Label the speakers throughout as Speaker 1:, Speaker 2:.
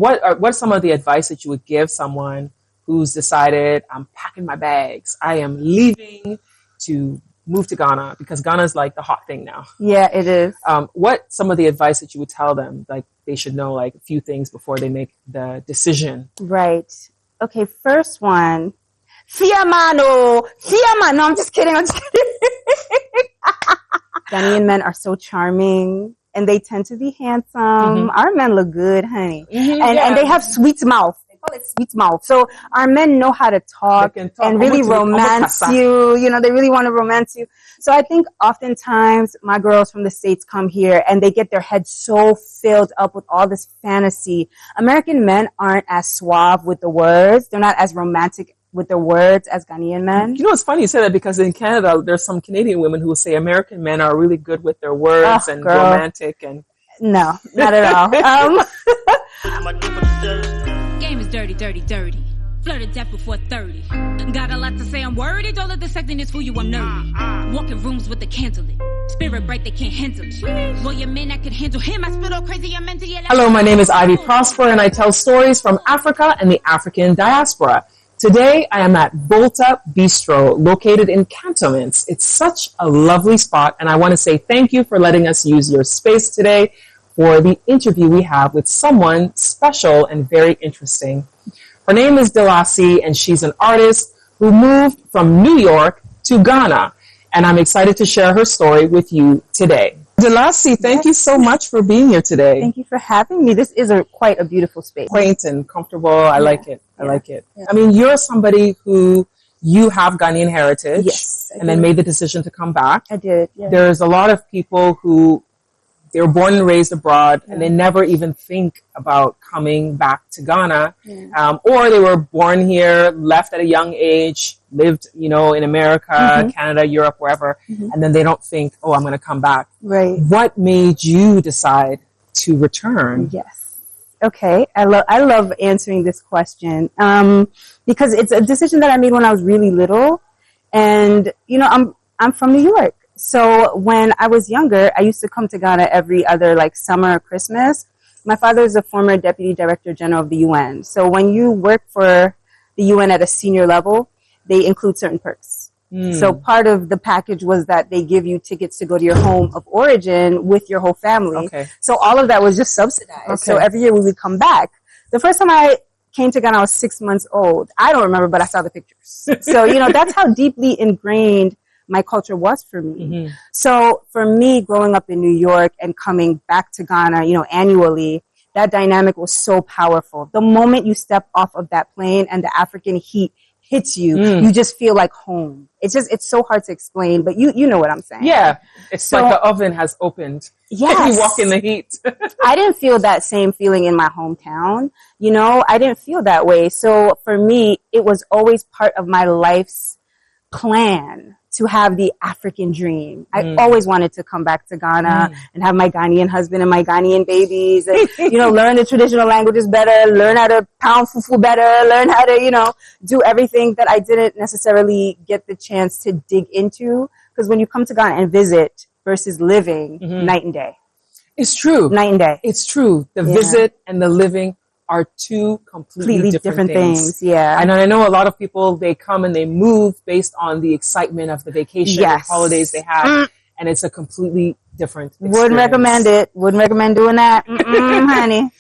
Speaker 1: what's some of the advice that you would give someone who's decided, I'm packing my bags, I am leaving to move to Ghana, because Ghana is like the hot thing now?
Speaker 2: Yeah, it is.
Speaker 1: What some of the advice that you would tell them, like they should know like a few things before they make the decision?
Speaker 2: Right. Okay, first one. Fiamano! Fiamano! No, I'm just kidding. Ghanaian men are so charming, and they tend to be handsome. Mm-hmm. Our men look good, honey. Mm-hmm, and they have sweet mouth. They call it sweet mouth. So our men know how to talk and really romance you. You know, they really want to romance you. So I think oftentimes my girls from the States come here and they get their heads so filled up with all this fantasy. American men aren't as suave with the words. They're not as romantic with their words as Ghanaian men.
Speaker 1: You know, it's funny you say that, because in Canada, there's some Canadian women who will say American men are really good with their words and romantic. And
Speaker 2: no, not at all.
Speaker 3: Game is dirty, dirty, dirty. Flirted death before 30. Got a lot to say, I'm worried. All of the second is fool you, I'm nerdy. Walking rooms with the candle lit. Spirit bright, they can't handle it. Well, your man, I could handle him. I spit all crazy, I'm mentally.
Speaker 1: Hello, my name is Ivy Prosper, and I tell stories from Africa and the African diaspora. Today, I am at Volta Bistro, located in Cantonments. It's such a lovely spot, and I want to say thank you for letting us use your space today for the interview we have with someone special and very interesting. Her name is Dellasie, and she's an artist who moved from New York to Ghana, and I'm excited to share her story with you today. Dellasie, thank you so much for being here today.
Speaker 2: Thank you for having me. This is quite a beautiful space.
Speaker 1: Quaint and comfortable. I like it. I like it. Yeah. I mean, you're somebody who, you have Ghanaian heritage.
Speaker 2: Yes.
Speaker 1: And then made the decision to come back.
Speaker 2: I did, yeah.
Speaker 1: There's a lot of people who, they were born and raised abroad, and they never even think about coming back to Ghana. Yeah. Or they were born here, left at a young age, lived, in America, Canada, Europe, wherever, and then they don't think, oh, I'm going to come back.
Speaker 2: Right.
Speaker 1: What made you decide to return?
Speaker 2: Yes. Okay. I love answering this question, because it's a decision that I made when I was really little. And, I'm from New York. So when I was younger, I used to come to Ghana every other summer or Christmas. My father is a former Deputy Director General of the UN. So when you work for the UN at a senior level, they include certain perks. So part of the package was that they give you tickets to go to your home of origin with your whole family.
Speaker 1: Okay.
Speaker 2: So all of that was just subsidized. Okay. So every year we would come back. The first time I came to Ghana, I was 6 months old. I don't remember, but I saw the pictures. So, that's how deeply ingrained my culture was for me. So for me, growing up in New York and coming back to Ghana, annually, that dynamic was so powerful. The moment you step off of that plane and the African heat hits you, you just feel like home. It's so hard to explain, but you know what I'm saying.
Speaker 1: Yeah. It's like the oven has opened.
Speaker 2: Yes.
Speaker 1: You walk in the heat.
Speaker 2: I didn't feel that same feeling in my hometown. I didn't feel that way. So for me, it was always part of my life's plan to have the African dream. I always wanted to come back to Ghana and have my Ghanaian husband and my Ghanaian babies and, learn the traditional languages better, learn how to pound fufu better, learn how to, do everything that I didn't necessarily get the chance to dig into. Because when you come to Ghana and visit versus living, night and day.
Speaker 1: It's true.
Speaker 2: Night and day.
Speaker 1: It's true. The visit and the living are two completely different things.
Speaker 2: Yeah.
Speaker 1: And I know a lot of people, they come and they move based on the excitement of the vacation and holidays they had. And it's a completely different experience.
Speaker 2: Wouldn't recommend it. Wouldn't recommend doing that. Honey.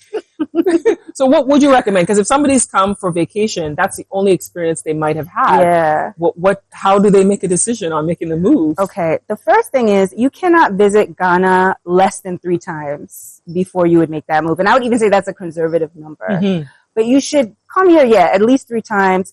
Speaker 1: So what would you recommend? Because if somebody's come for vacation, that's the only experience they might have had.
Speaker 2: Yeah.
Speaker 1: How do they make a decision on making the move?
Speaker 2: Okay. The first thing is you cannot visit Ghana less than 3 times before you would make that move. And I would even say that's a conservative number. But you should come here, at least 3 times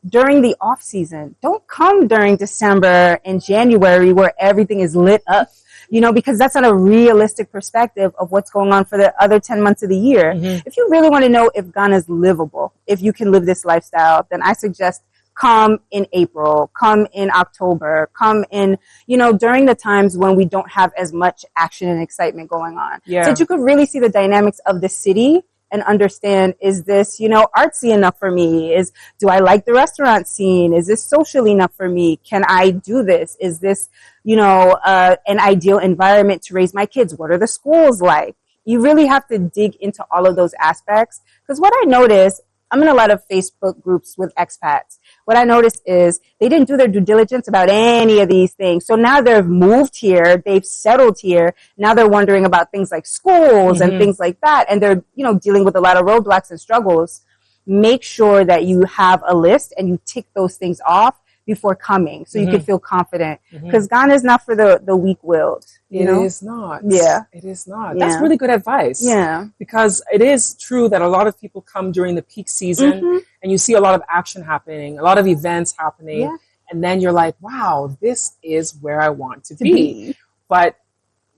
Speaker 2: during the off season. Don't come during December and January where everything is lit up. Because that's not a realistic perspective of what's going on for the other 10 months of the year. If you really want to know if Ghana's livable, if you can live this lifestyle, then I suggest come in April, come in October, come in, during the times when we don't have as much action and excitement going on. So that you could really see the dynamics of the city and understand, is this, artsy enough for me? Do I like the restaurant scene? Is this social enough for me? Can I do this? Is this, an ideal environment to raise my kids? What are the schools like? you really have to dig into all of those aspects. Because what I noticed, I'm in a lot of Facebook groups with expats. What I noticed is they didn't do their due diligence about any of these things. So now they've moved here, they've settled here. Now they're wondering about things like schools and things like that. And they're, dealing with a lot of roadblocks and struggles. Make sure that you have a list and you tick those things off before coming, so you can feel confident. Because Ghana is not for the weak-willed.
Speaker 1: It is not.
Speaker 2: Yeah.
Speaker 1: It is not.
Speaker 2: Yeah.
Speaker 1: That's really good advice.
Speaker 2: Yeah.
Speaker 1: Because it is true that a lot of people come during the peak season and you see a lot of action happening, a lot of events happening.
Speaker 2: Yeah.
Speaker 1: And then you're like, wow, this is where I want to be. But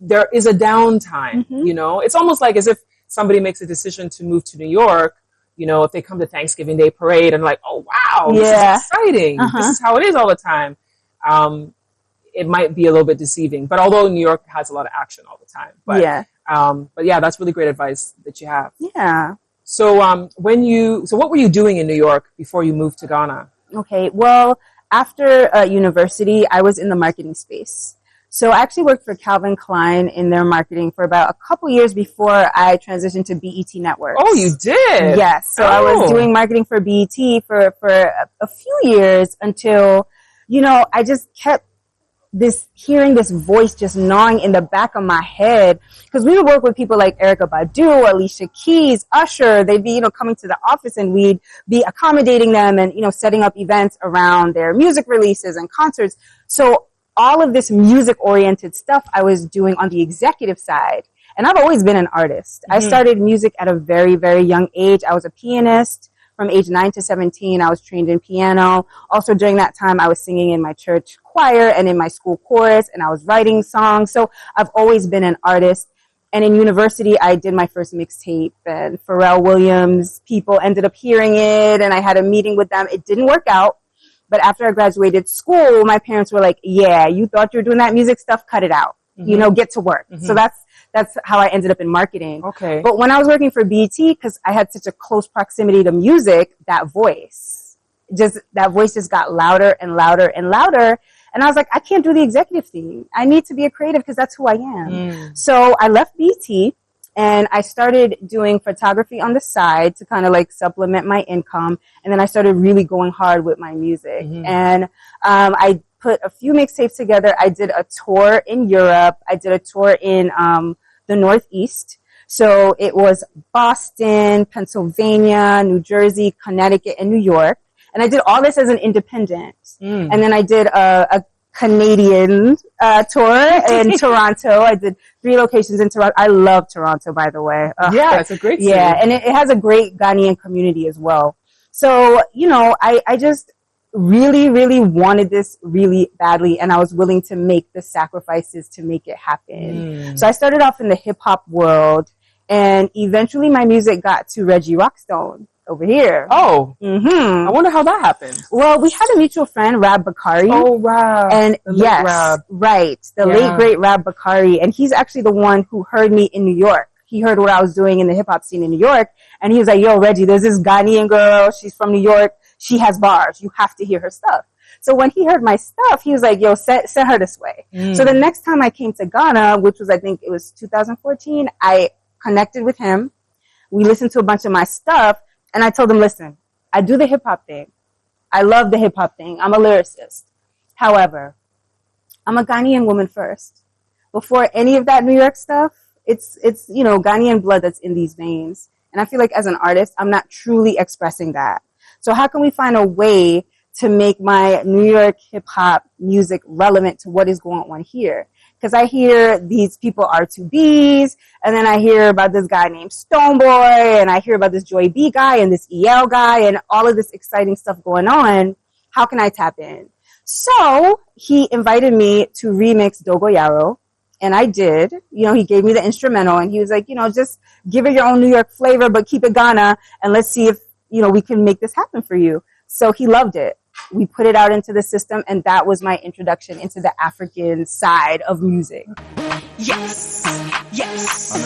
Speaker 1: there is a downtime, It's almost like as if somebody makes a decision to move to New York. If they come to Thanksgiving Day parade and like, oh, wow, this is exciting. This is how it is all the time. It might be a little bit deceiving. But although New York has a lot of action all the time. But yeah, that's really great advice that you have.
Speaker 2: Yeah.
Speaker 1: So what were you doing in New York before you moved to Ghana?
Speaker 2: Okay. Well, after university, I was in the marketing space. So I actually worked for Calvin Klein in their marketing for about a couple years before I transitioned to BET Networks.
Speaker 1: Oh, you did?
Speaker 2: Yes. So I was doing marketing for BET for a few years until, I just kept hearing this voice just gnawing in the back of my head. Because we would work with people like Erykah Badu, Alicia Keys, Usher. They'd be, coming to the office and we'd be accommodating them and, setting up events around their music releases and concerts. So all of this music-oriented stuff I was doing on the executive side. And I've always been an artist. I started music at a very, very young age. I was a pianist from age 9 to 17. I was trained in piano. Also, during that time, I was singing in my church choir and in my school chorus, and I was writing songs. So I've always been an artist. And in university, I did my first mixtape, and Pharrell Williams people ended up hearing it, and I had a meeting with them. It didn't work out. But after I graduated school, my parents were like, yeah, you thought you were doing that music stuff? Cut it out. Get to work. So that's how I ended up in marketing. Okay. But when I was working for BET, because I had such a close proximity to music, that voice just got louder and louder and louder. And I was like, I can't do the executive thing. I need to be a creative because that's who I am. So I left BET. And I started doing photography on the side to kind of like supplement my income. And then I started really going hard with my music. And I put a few mixtapes together. I did a tour in Europe. I did a tour in the Northeast. So it was Boston, Pennsylvania, New Jersey, Connecticut, and New York. And I did all this as an independent. And then I did a Canadian tour in Toronto. I did 3 locations in Toronto. I love Toronto, by the way.
Speaker 1: Yeah, it's a great city.
Speaker 2: Yeah, and it has a great Ghanaian community as well. So, I just really, really wanted this really badly, and I was willing to make the sacrifices to make it happen. So I started off in the hip-hop world, and eventually my music got to Reggie Rockstone over here.
Speaker 1: Oh. I wonder how that happened.
Speaker 2: Well, we had a mutual friend, Rab Bakari.
Speaker 1: Oh, Rab.
Speaker 2: And yes,
Speaker 1: Rab.
Speaker 2: Right. The late, great Rab Bakari. And he's actually the one who heard me in New York. He heard what I was doing in the hip-hop scene in New York. And he was like, yo, Reggie, there's this Ghanaian girl. She's from New York. She has bars. You have to hear her stuff. So when he heard my stuff, he was like, yo, send her this way. So the next time I came to Ghana, which was, I think it was 2014, I connected with him. We listened to a bunch of my stuff. And I told him, listen, I do the hip-hop thing. I love the hip-hop thing. I'm a lyricist. However, I'm a Ghanaian woman first. Before any of that New York stuff, it's Ghanaian blood that's in these veins. And I feel like as an artist, I'm not truly expressing that. So how can we find a way to make my New York hip-hop music relevant to what is going on here? Because I hear these people R2Bs, and then I hear about this guy named Stoneboy, and I hear about this Joy B guy and this EL guy, and all of this exciting stuff going on. How can I tap in? So he invited me to remix Dogoyaro, and I did. He gave me the instrumental, and he was like, just give it your own New York flavor, but keep it Ghana, and let's see if, we can make this happen for you. So he loved it. We put it out into the system, and that was my introduction into the African side of music.
Speaker 3: Yes, yes.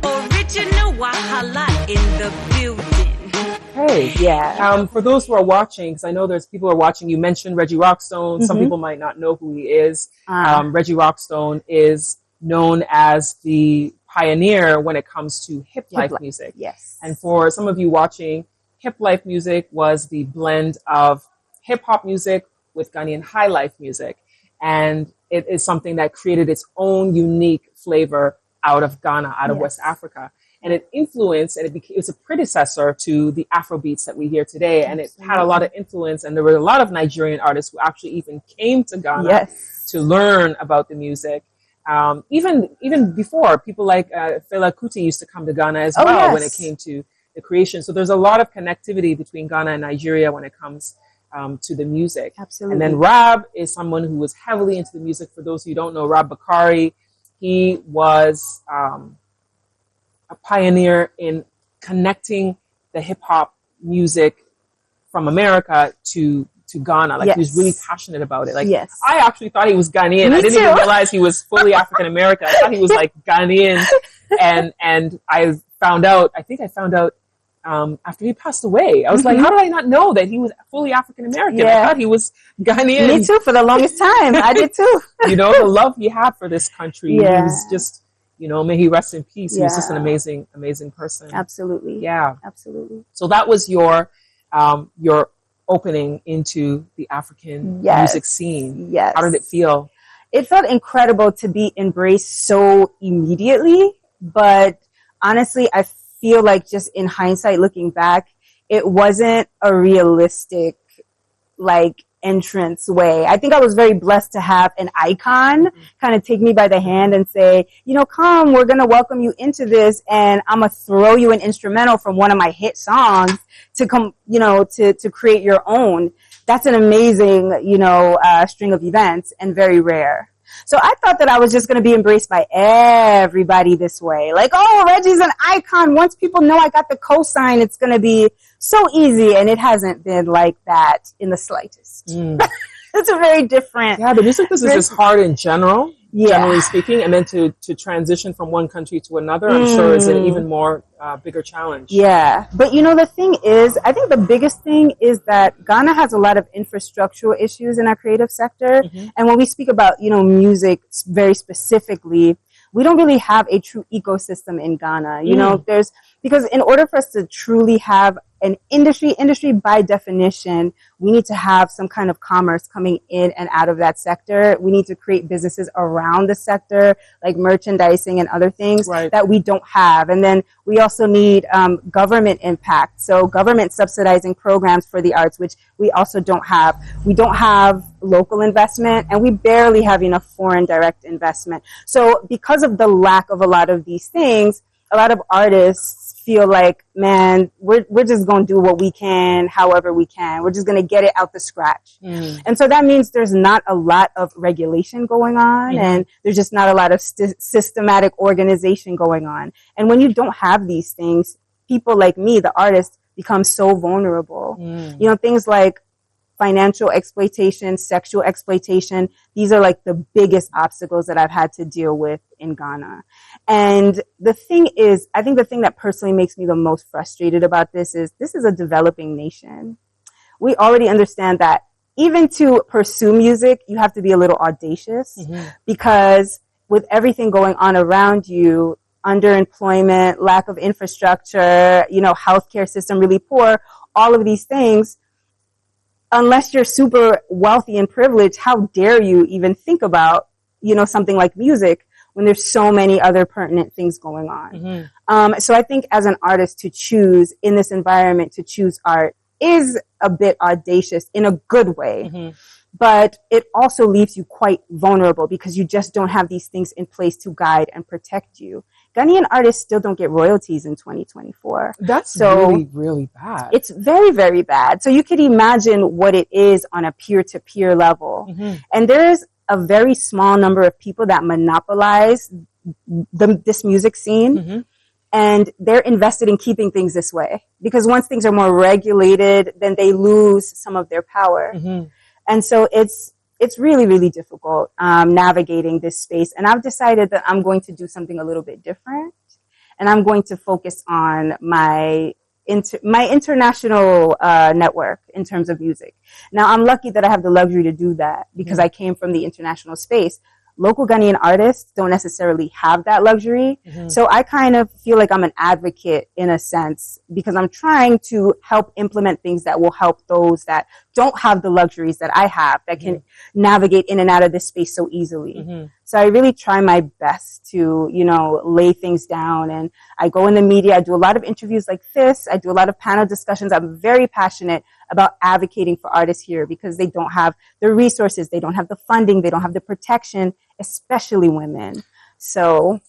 Speaker 3: Original Wahala in the building.
Speaker 1: Okay.
Speaker 2: Yeah.
Speaker 1: For those who are watching, because I know there's people who are watching, you mentioned Reggie Rockstone. Some people might not know who he is. Reggie Rockstone is known as the pioneer when it comes to hip life music.
Speaker 2: Yes.
Speaker 1: And for some of you watching, hip life music was the blend of hip hop music with Ghanaian high life music. And it is something that created its own unique flavor out of Ghana, out of West Africa. And it influenced, and it was a predecessor to the Afrobeats that we hear today. And it had a lot of influence. And there were a lot of Nigerian artists who actually even came to Ghana to learn about the music. Even before, people like Fela Kuti used to come to Ghana as well when it came to the creation. So there's a lot of connectivity between Ghana and Nigeria when it comes to the music.
Speaker 2: Absolutely.
Speaker 1: And then Rab is someone who was heavily into the music. For those who don't know, Rab Bakari, he was a pioneer in connecting the hip hop music from America to Ghana. Like he was really passionate about it. Like I actually thought he was Ghanaian. I didn't even realize he was fully African American. I thought he was like Ghanaian. And I found out after he passed away. I was like, how did I not know that he was fully African American? I thought he was Ghanaian.
Speaker 2: Me too, for the longest time. I did too.
Speaker 1: You know, the love he had for this country. He was just, you know, may he rest in peace. He was just an amazing, amazing person.
Speaker 2: Absolutely.
Speaker 1: Yeah.
Speaker 2: Absolutely.
Speaker 1: So that was your opening into the African music scene.
Speaker 2: Yes.
Speaker 1: How did it feel?
Speaker 2: It felt incredible to be embraced so immediately, but honestly, I feel like just in hindsight, looking back, it wasn't a realistic, like, entrance way. I think I was very blessed to have an icon kind of take me by the hand and say, you know, come, we're going to welcome you into this, and I'm going to throw you an instrumental from one of my hit songs to come, you know, to create your own. That's an amazing, you know, string of events, and very rare. So I thought that I was just going to be embraced by everybody this way. Like, oh, Reggie's an icon. Once people know I got the cosign, it's going to be so easy. And it hasn't been like that in the slightest. It's a very different.
Speaker 1: Yeah, the music business is hard in general, generally speaking. And then to transition from one country to another, I'm sure is an even more bigger challenge.
Speaker 2: Yeah. But, you know, the thing is, I think the biggest thing is that Ghana has a lot of infrastructural issues in our creative sector. And when we speak about, you know, music very specifically, we don't really have a true ecosystem in Ghana. You know, because in order for us to truly have an industry by definition, we need to have some kind of commerce coming in and out of that sector. We need to create businesses around the sector, like merchandising and other things that we don't have. And then we also need government impact. So government subsidizing programs for the arts, which we also don't have. We don't have local investment, and we barely have enough foreign direct investment. So because of the lack of a lot of these things, a lot of artists feel like, man, we're just going to do what we can, however we can. We're just going to get it out the scratch. And so that means there's not a lot of regulation going on, and there's just not a lot of systematic organization going on. And when you don't have these things, people like me, the artist, become so vulnerable. You know, things like financial exploitation, sexual exploitation, these are like the biggest obstacles that I've had to deal with in Ghana. And the thing is, I think the thing that personally makes me the most frustrated about this is a developing nation. We already understand that even to pursue music, you have to be a little audacious, because with everything going on around you, underemployment, lack of infrastructure, you know, healthcare system really poor, all of these things, unless you're super wealthy and privileged, how dare you even think about, you know, something like music when there's so many other pertinent things going on. So I think as an artist, to choose in this environment, to choose art is a bit audacious in a good way. But it also leaves you quite vulnerable because you just don't have these things in place to guide and protect you. Ghanaian artists still don't get royalties in 2024.
Speaker 1: That's really, really bad.
Speaker 2: It's very, very bad. So you could imagine what it is on a peer-to-peer level. And there is a very small number of people that monopolize this music scene. And they're invested in keeping things this way. Because once things are more regulated, then they lose some of their power. And so it's really, really difficult navigating this space. And I've decided that I'm going to do something a little bit different. And I'm going to focus on my my international network in terms of music. Now, I'm lucky that I have the luxury to do that because I came from the international space. Local Ghanaian artists don't necessarily have that luxury. So I kind of feel like I'm an advocate in a sense because I'm trying to help implement things that will help those that don't have the luxuries that I have, that can navigate in and out of this space so easily. So I really try my best to, you know, lay things down, and I go in the media. I do a lot of interviews like this. I do a lot of panel discussions. I'm very passionate about advocating for artists here because they don't have the resources, they don't have the funding, they don't have the protection, especially women. So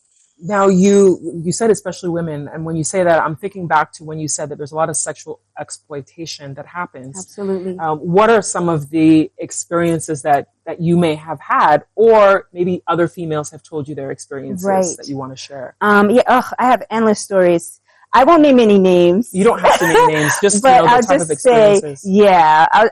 Speaker 1: now you said especially women, and when you say that, I'm thinking back to when you said that there's a lot of sexual exploitation that happens.
Speaker 2: Absolutely.
Speaker 1: What are some of the experiences that you may have had, or maybe other females have told you their experiences that you want to share?
Speaker 2: I have endless stories. I won't name any names.
Speaker 1: You don't have to name names, just
Speaker 2: but
Speaker 1: the
Speaker 2: I'll
Speaker 1: type
Speaker 2: just
Speaker 1: of experiences.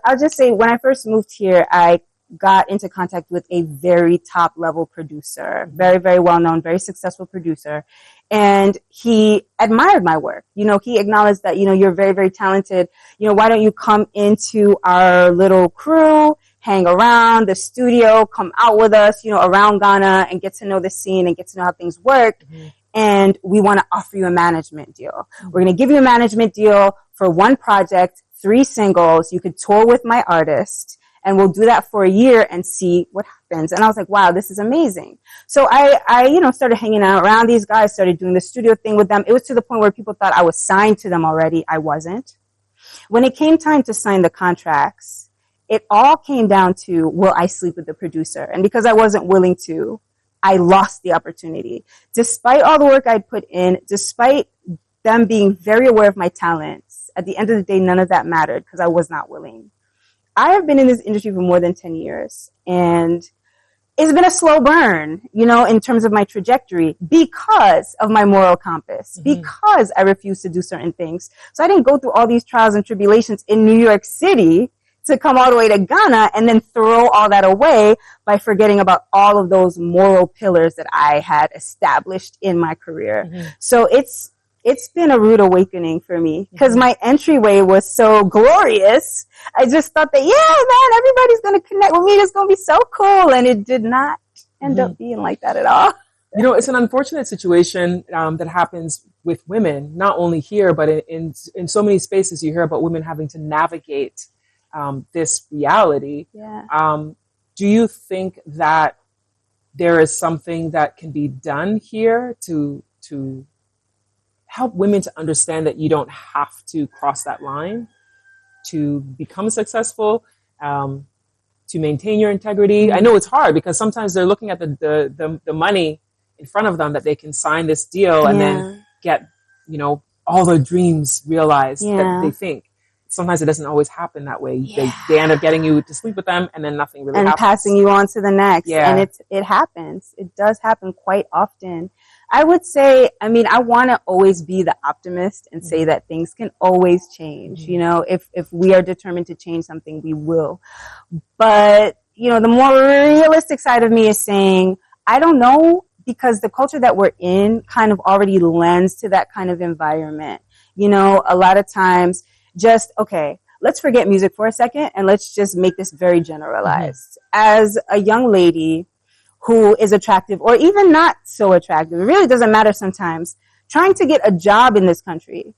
Speaker 2: I'll just say when I first moved here, I got into contact with a very top level producer, very, very well known, very successful producer. And he admired my work. You know, he acknowledged that, you know, you're very, very talented. You know, why don't you come into our little crew, hang around the studio, come out with us, you know, around Ghana and get to know the scene and get to know how things work. And we want to offer you a management deal. We're going to give you a management deal for one project, 3 singles. You could tour with my artist, and we'll do that for a year and see what happens. And I was like, wow, this is amazing. So I you know, started hanging out around these guys, started doing the studio thing with them. It was to the point where people thought I was signed to them already. I wasn't. When it came time to sign the contracts, it all came down to, will I sleep with the producer? And because I wasn't willing to, I lost the opportunity. Despite all the work I'd put in, despite them being very aware of my talents, at the end of the day, none of that mattered because I was not willing. I have been in this industry for more than 10 years, and it's been a slow burn, you know, in terms of my trajectory because of my moral compass, because I refused to do certain things. So I didn't go through all these trials and tribulations in New York City to come all the way to Ghana and then throw all that away by forgetting about all of those moral pillars that I had established in my career. So it's been a rude awakening for me because my entryway was so glorious. I just thought that, yeah, man, everybody's going to connect with me. It's going to be so cool. And it did not end up being like that at all.
Speaker 1: You know, it's an unfortunate situation that happens with women, not only here, but in so many spaces you hear about women having to navigate this reality. Do you think that there is something that can be done here to help women to understand that you don't have to cross that line to become successful, to maintain your integrity? I know it's hard because sometimes they're looking at the money in front of them that they can sign this deal and then get, you know, all their dreams realized that they think. Sometimes it doesn't always happen that way. They end up getting you to sleep with them and then nothing really happens.
Speaker 2: And passing you on to the next. And it happens. It does happen quite often. I would say, I mean, I want to always be the optimist and say that things can always change. You know, if we are determined to change something, we will. But, you know, the more realistic side of me is saying, I don't know, because the culture that we're in kind of already lends to that kind of environment. You know, a lot of times, okay, let's forget music for a second and let's just make this very generalized. As a young lady who is attractive or even not so attractive, it really doesn't matter sometimes, trying to get a job in this country,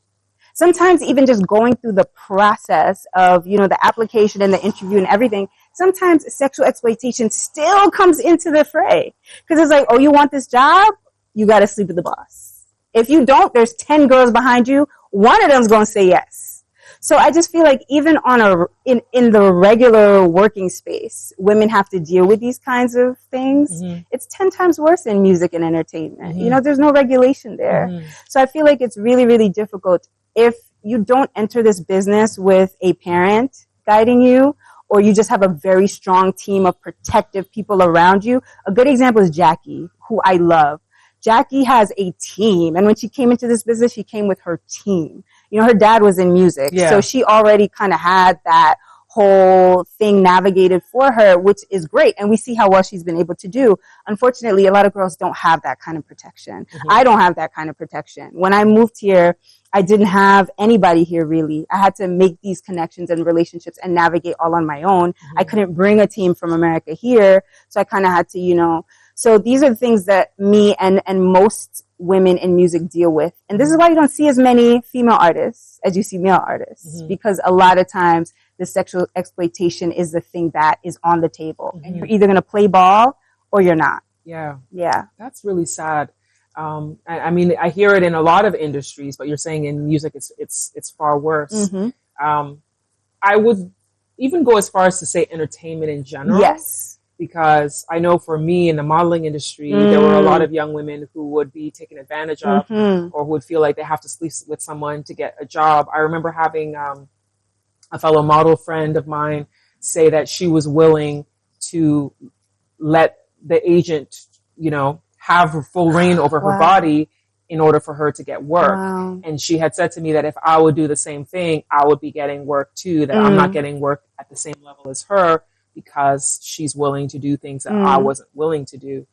Speaker 2: sometimes even just going through the process of, you know, the application and the interview and everything, sometimes sexual exploitation still comes into the fray. Because it's like, oh, you want this job? You got to sleep with the boss. If you don't, there's 10 girls behind you. One of them's going to say yes. So I just feel like even in the regular working space, women have to deal with these kinds of things. It's 10 times worse in music and entertainment. You know, there's no regulation there. So I feel like it's really, really difficult if you don't enter this business with a parent guiding you, or you just have a very strong team of protective people around you. A good example is Jackie, who I love. Jackie has a team, and when she came into this business, she came with her team. You know, her dad was in music, so she already kind of had that whole thing navigated for her, which is great, and we see how well she's been able to do. Unfortunately, a lot of girls don't have that kind of protection. I don't have that kind of protection. When I moved here, I didn't have anybody here really. I had to make these connections and relationships and navigate all on my own. Mm-hmm. I couldn't bring a team from America here. So I kind of had to, so these are the things that me and most women in music deal with. And this is why you don't see as many female artists as you see male artists, mm-hmm. because a lot of times the sexual exploitation is the thing that is on the table. Mm-hmm. And you're either going to play ball or you're not.
Speaker 1: Yeah.
Speaker 2: Yeah.
Speaker 1: That's really sad. I mean, I hear it in a lot of industries, but you're saying in music, it's far worse. Mm-hmm. I would even go as far as to say entertainment in general.
Speaker 2: Yes.
Speaker 1: Because I know for me in the modeling industry, there were a lot of young women who would be taken advantage of, mm-hmm. or who would feel like they have to sleep with someone to get a job. I remember having a fellow model friend of mine say that she was willing to let the agent, have full reign over her body in order for her to get work. Wow. And she had said to me that if I would do the same thing, I would be getting work too, that I'm not getting work at the same level as her because she's willing to do things that I wasn't willing to do.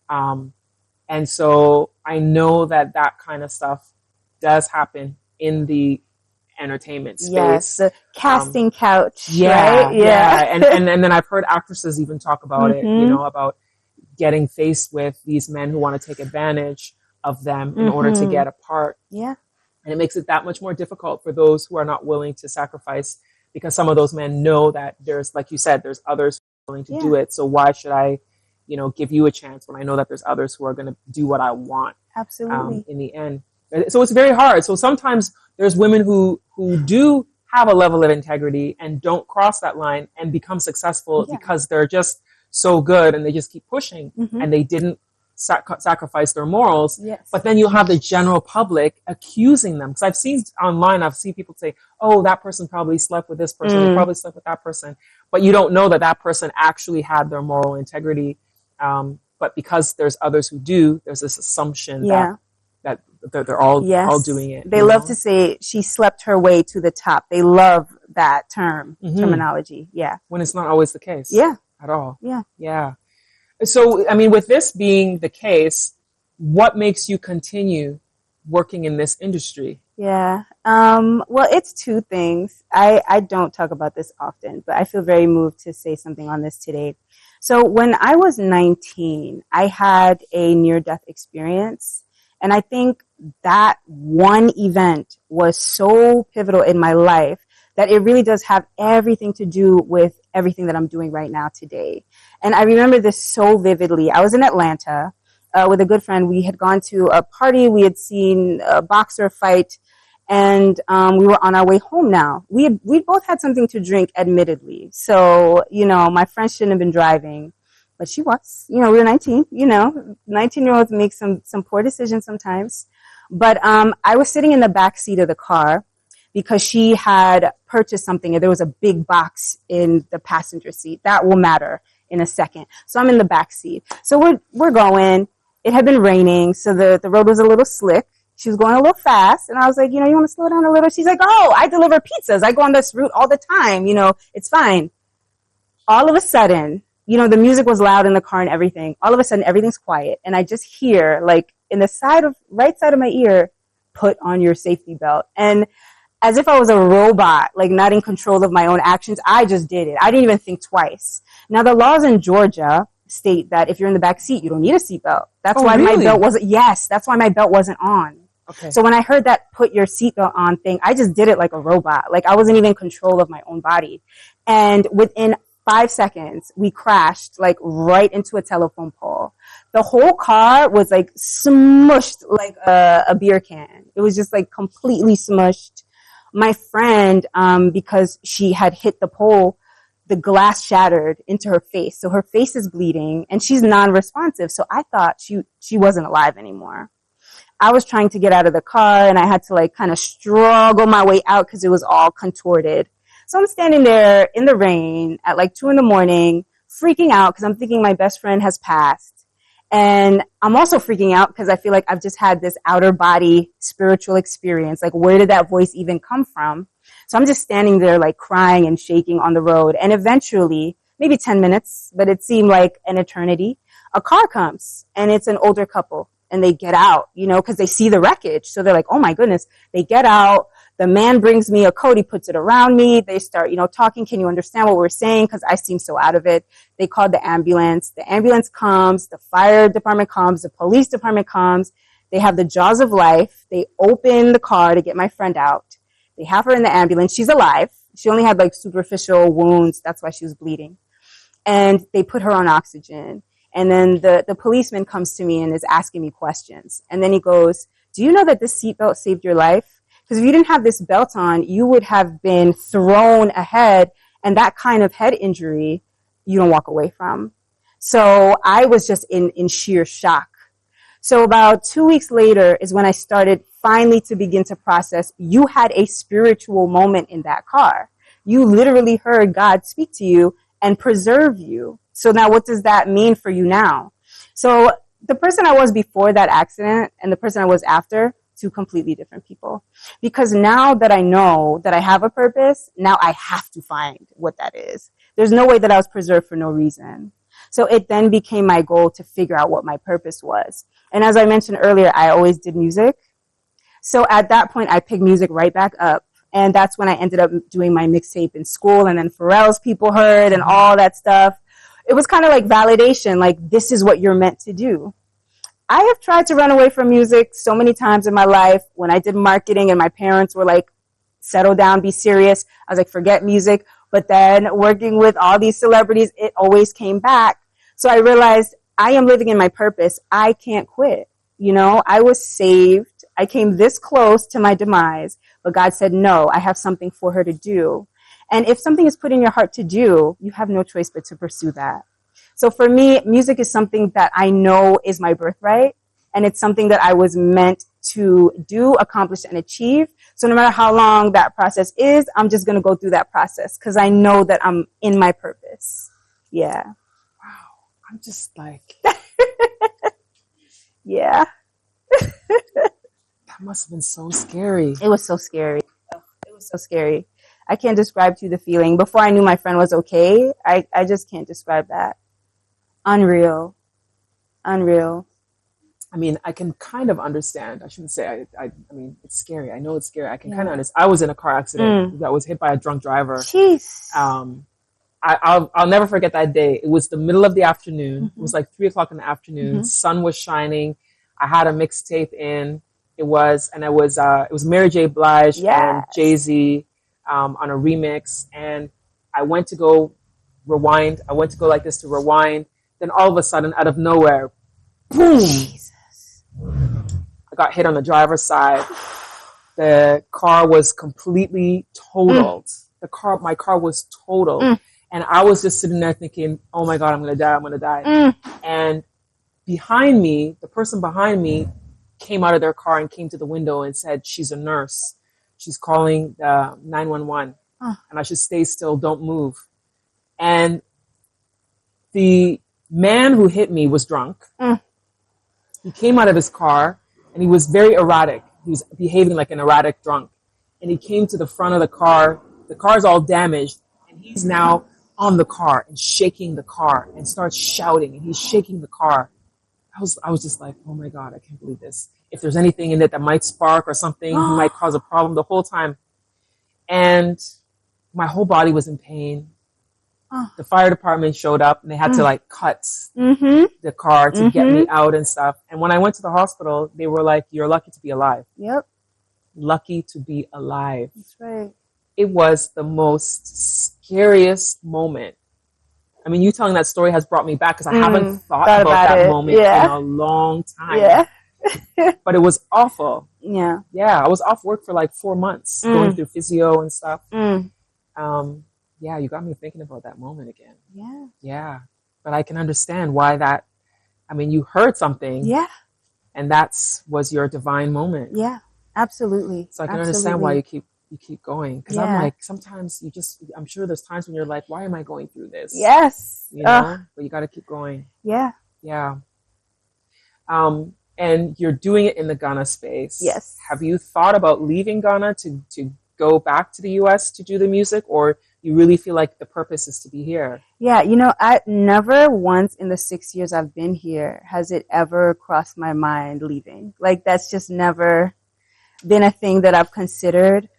Speaker 1: And so I know that kind of stuff does happen in the entertainment space.
Speaker 2: Yes, the casting couch.
Speaker 1: Yeah,
Speaker 2: right?
Speaker 1: Yeah. And then I've heard actresses even talk about it, about getting faced with these men who want to take advantage of them in order to get a part.
Speaker 2: Yeah.
Speaker 1: And it makes it that much more difficult for those who are not willing to sacrifice, because some of those men know that there's, like you said, there's others who are willing to do it. So why should I, give you a chance when I know that there's others who are going to do what I want?
Speaker 2: Absolutely.
Speaker 1: In the end. So it's very hard. So sometimes there's women who do have a level of integrity and don't cross that line and become successful because they're just so good and they just keep pushing and they didn't sacrifice their morals.
Speaker 2: Yes.
Speaker 1: But then you have the general public accusing them. Because I've seen people say, oh, that person probably slept with this person. They probably slept with that person. But you don't know that person actually had their moral integrity. But because there's others who do, there's this assumption that they're all doing it.
Speaker 2: They love to say she slept her way to the top. They love that terminology. Yeah.
Speaker 1: When it's not always the case.
Speaker 2: Yeah.
Speaker 1: At all.
Speaker 2: Yeah.
Speaker 1: Yeah. So, I mean, with this being the case, what makes you continue working in this industry?
Speaker 2: Yeah. Well, it's two things. I don't talk about this often, but I feel very moved to say something on this today. So when I was 19, I had a near-death experience. And I think that one event was so pivotal in my life that it really does have everything to do with everything that I'm doing right now today. And I remember this so vividly. I was in Atlanta with a good friend. We had gone to a party. We had seen a boxer fight, and we were on our way home now. We both had something to drink, admittedly. So, my friend shouldn't have been driving, but she was. We were 19, 19-year-olds make some poor decisions sometimes. But I was sitting in the back seat of the car because she had purchased something and there was a big box in the passenger seat. That will matter in a second. So I'm in the back seat. So we're going. It had been raining, so the road was a little slick. She was going a little fast, and I was like, you want to slow down a little? She's like, oh, I deliver pizzas. I go on this route all the time. It's fine. All of a sudden, the music was loud in the car and everything. All of a sudden, everything's quiet, and I just hear, like, in the right side of my ear, put on your safety belt. And as if I was a robot, like not in control of my own actions, I just did it. I didn't even think twice. Now, the laws in Georgia state that if you're in the back seat, you don't need a seatbelt. That's why
Speaker 1: really?
Speaker 2: That's why my belt wasn't on.
Speaker 1: Okay.
Speaker 2: So when I heard that put your seatbelt on thing, I just did it like a robot. Like I wasn't even in control of my own body. And within 5 seconds, we crashed like right into a telephone pole. The whole car was like smushed like a beer can. It was just like completely smushed. My friend, because she had hit the pole, the glass shattered into her face. So her face is bleeding and she's non-responsive. So I thought she wasn't alive anymore. I was trying to get out of the car and I had to like kind of struggle my way out because it was all contorted. So I'm standing there in the rain at like 2 a.m, freaking out because I'm thinking my best friend has passed. And I'm also freaking out because I feel like I've just had this outer body spiritual experience. Like, where did that voice even come from? So I'm just standing there like crying and shaking on the road. And eventually, maybe 10 minutes, but it seemed like an eternity, a car comes and it's an older couple. and they get out, you know, because they see the wreckage. So they're like, oh my goodness. They get out. The man brings me a coat. He puts it around me. They start, you know, talking. Can you understand what we're saying? Because I seem so out of it. They called the ambulance. The ambulance comes. The fire department comes. The police department comes. They have the jaws of life. They open the car to get my friend out. They have her in the ambulance. She's alive. She only had like superficial wounds. That's why she was bleeding. And they put her on oxygen. And then the policeman comes to me and is asking me questions. And then he goes, do you know that this seatbelt saved your life? Because if you didn't have this belt on, you would have been thrown ahead. And that kind of head injury, you don't walk away from. So I was just in sheer shock. So about 2 weeks later is when I started finally to begin to process, you had a spiritual moment in that car. You literally heard God speak to you and preserve you. So now what does that mean for you now? So the person I was before that accident and the person I was after, two completely different people. Because now that I know that I have a purpose, now I have to find what that is. There's no way that I was preserved for no reason. So it then became my goal to figure out what my purpose was. And as I mentioned earlier, I always did music. So at that point, I picked music right back up. And that's when I ended up doing my mixtape in school. And then Pharrell's People Heard and all that stuff. It was kind of like validation, like this is what you're meant to do. I have tried to run away from music so many times in my life. When I did marketing and my parents were like, settle down, be serious. I was like, forget music. But then working with all these celebrities, it always came back. So I realized I am living in my purpose. I can't quit. You know, I was saved. I came this close to my demise, but God said, no, I have something for her to do. And if something is put in your heart to do, you have no choice but to pursue that. So for me, music is something that I know is my birthright, and it's something that I was meant to do, accomplish, and achieve. So no matter how long that process is, I'm just going to go through that process because I know that I'm in my purpose. Yeah.
Speaker 1: Wow. I'm just like...
Speaker 2: Yeah.
Speaker 1: That must have been so scary.
Speaker 2: It was so scary. It was so scary. I can't describe to you the feeling. Before I knew my friend was okay, I just can't describe that. Unreal. Unreal.
Speaker 1: I mean, I can kind of understand. I shouldn't say, I mean, it's scary. I know it's scary. I can kind of understand. I was in a car accident that was hit by a drunk driver.
Speaker 2: Jeez.
Speaker 1: I'll never forget that day. It was the middle of the afternoon. It was like 3:00 in the afternoon. Sun was shining. I had a mixtape in. It was Mary J. Blige and Jay-Z on a remix. And I went to go rewind. I went to go like this to rewind. Then all of a sudden, out of nowhere, boom! Jesus. I got hit on the driver's side. The car was completely totaled. My car was totaled. And I was just sitting there thinking, oh my God, I'm going to die. And behind me, the person behind me came out of their car and came to the window and said, she's a nurse. She's calling 911. And I should stay still, don't move. And the man who hit me was drunk. He came out of his car and he was very erratic. He was behaving like an erratic drunk. And he came to the front of the car. The car's all damaged. And he's now on the car and shaking the car and starts shouting. And he's shaking the car. I was just like, oh my God, I can't believe this. If there's anything in it that might spark or something, he might cause a problem the whole time. And my whole body was in pain. The fire department showed up and they had to like cut the car to get me out and stuff. And when I went to the hospital, they were like, you're lucky to be alive.
Speaker 2: Yep.
Speaker 1: Lucky to be alive.
Speaker 2: That's right.
Speaker 1: It was the most scariest moment. I mean, you telling that story has brought me back because I haven't thought about that moment in a long time. Yeah. But it was awful.
Speaker 2: Yeah.
Speaker 1: Yeah. I was off work for like 4 months going through physio and stuff. Yeah, you got me thinking about that moment again.
Speaker 2: Yeah.
Speaker 1: Yeah. But I can understand why that, I mean, you heard something.
Speaker 2: Yeah.
Speaker 1: And was your divine moment.
Speaker 2: Yeah, absolutely.
Speaker 1: So I can understand why you keep going. Because I'm like, sometimes I'm sure there's times when you're like, why am I going through this?
Speaker 2: Yes.
Speaker 1: You know, but you got to keep going.
Speaker 2: Yeah.
Speaker 1: Yeah. And you're doing it in the Ghana space.
Speaker 2: Yes.
Speaker 1: Have you thought about leaving Ghana to go back to the U.S. to do the music, or you really feel like the purpose is to be here.
Speaker 2: Yeah, you know, I never once in the 6 years I've been here has it ever crossed my mind leaving. Like, that's just never been a thing that I've considered.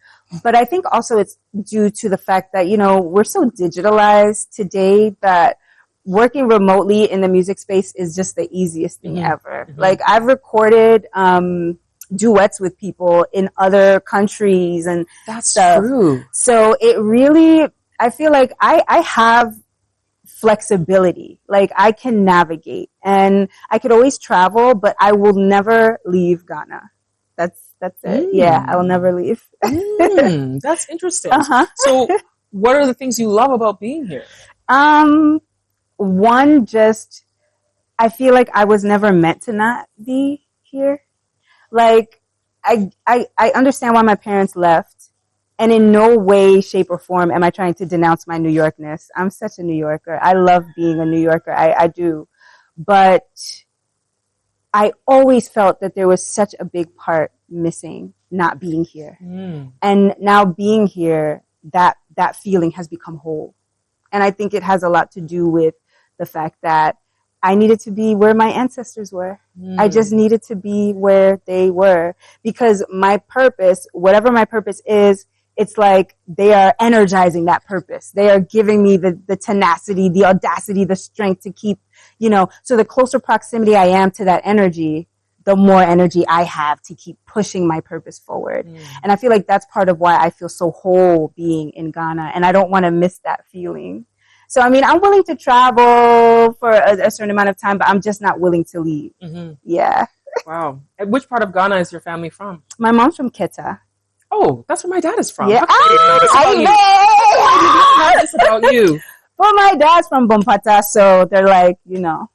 Speaker 2: But I think also it's due to the fact that, you know, we're so digitalized today that working remotely in the music space is just the easiest thing ever. Like, I've recorded duets with people in other countries and
Speaker 1: That's
Speaker 2: stuff.
Speaker 1: true.
Speaker 2: So it really, I feel like I have flexibility. Like, I can navigate and I could always travel, but I will never leave Ghana. That's it. Yeah, I will never leave.
Speaker 1: That's interesting. So what are the things you love about being here?
Speaker 2: One, just, I feel like I was never meant to not be here. Like, I understand why my parents left, and in no way, shape, or form am I trying to denounce my New Yorkness. I'm such a New Yorker. I love being a New Yorker. I do. But I always felt that there was such a big part missing not being here. And now being here, that feeling has become whole. And I think it has a lot to do with the fact that I needed to be where my ancestors were. I just needed to be where they were, because my purpose, whatever my purpose is, it's like they are energizing that purpose. They are giving me the tenacity, the audacity, the strength to keep, you know, so the closer proximity I am to that energy, the more energy I have to keep pushing my purpose forward. And I feel like that's part of why I feel so whole being in Ghana, and I don't want to miss that feeling. So, I mean, I'm willing to travel for a certain amount of time, but I'm just not willing to leave. Yeah.
Speaker 1: Wow. And which part of Ghana is your family from?
Speaker 2: My mom's from Keta.
Speaker 1: Oh, that's where my dad is from.
Speaker 2: Yeah.
Speaker 1: I know this about you.
Speaker 2: Well, my dad's from Bompata, so they're like, you know,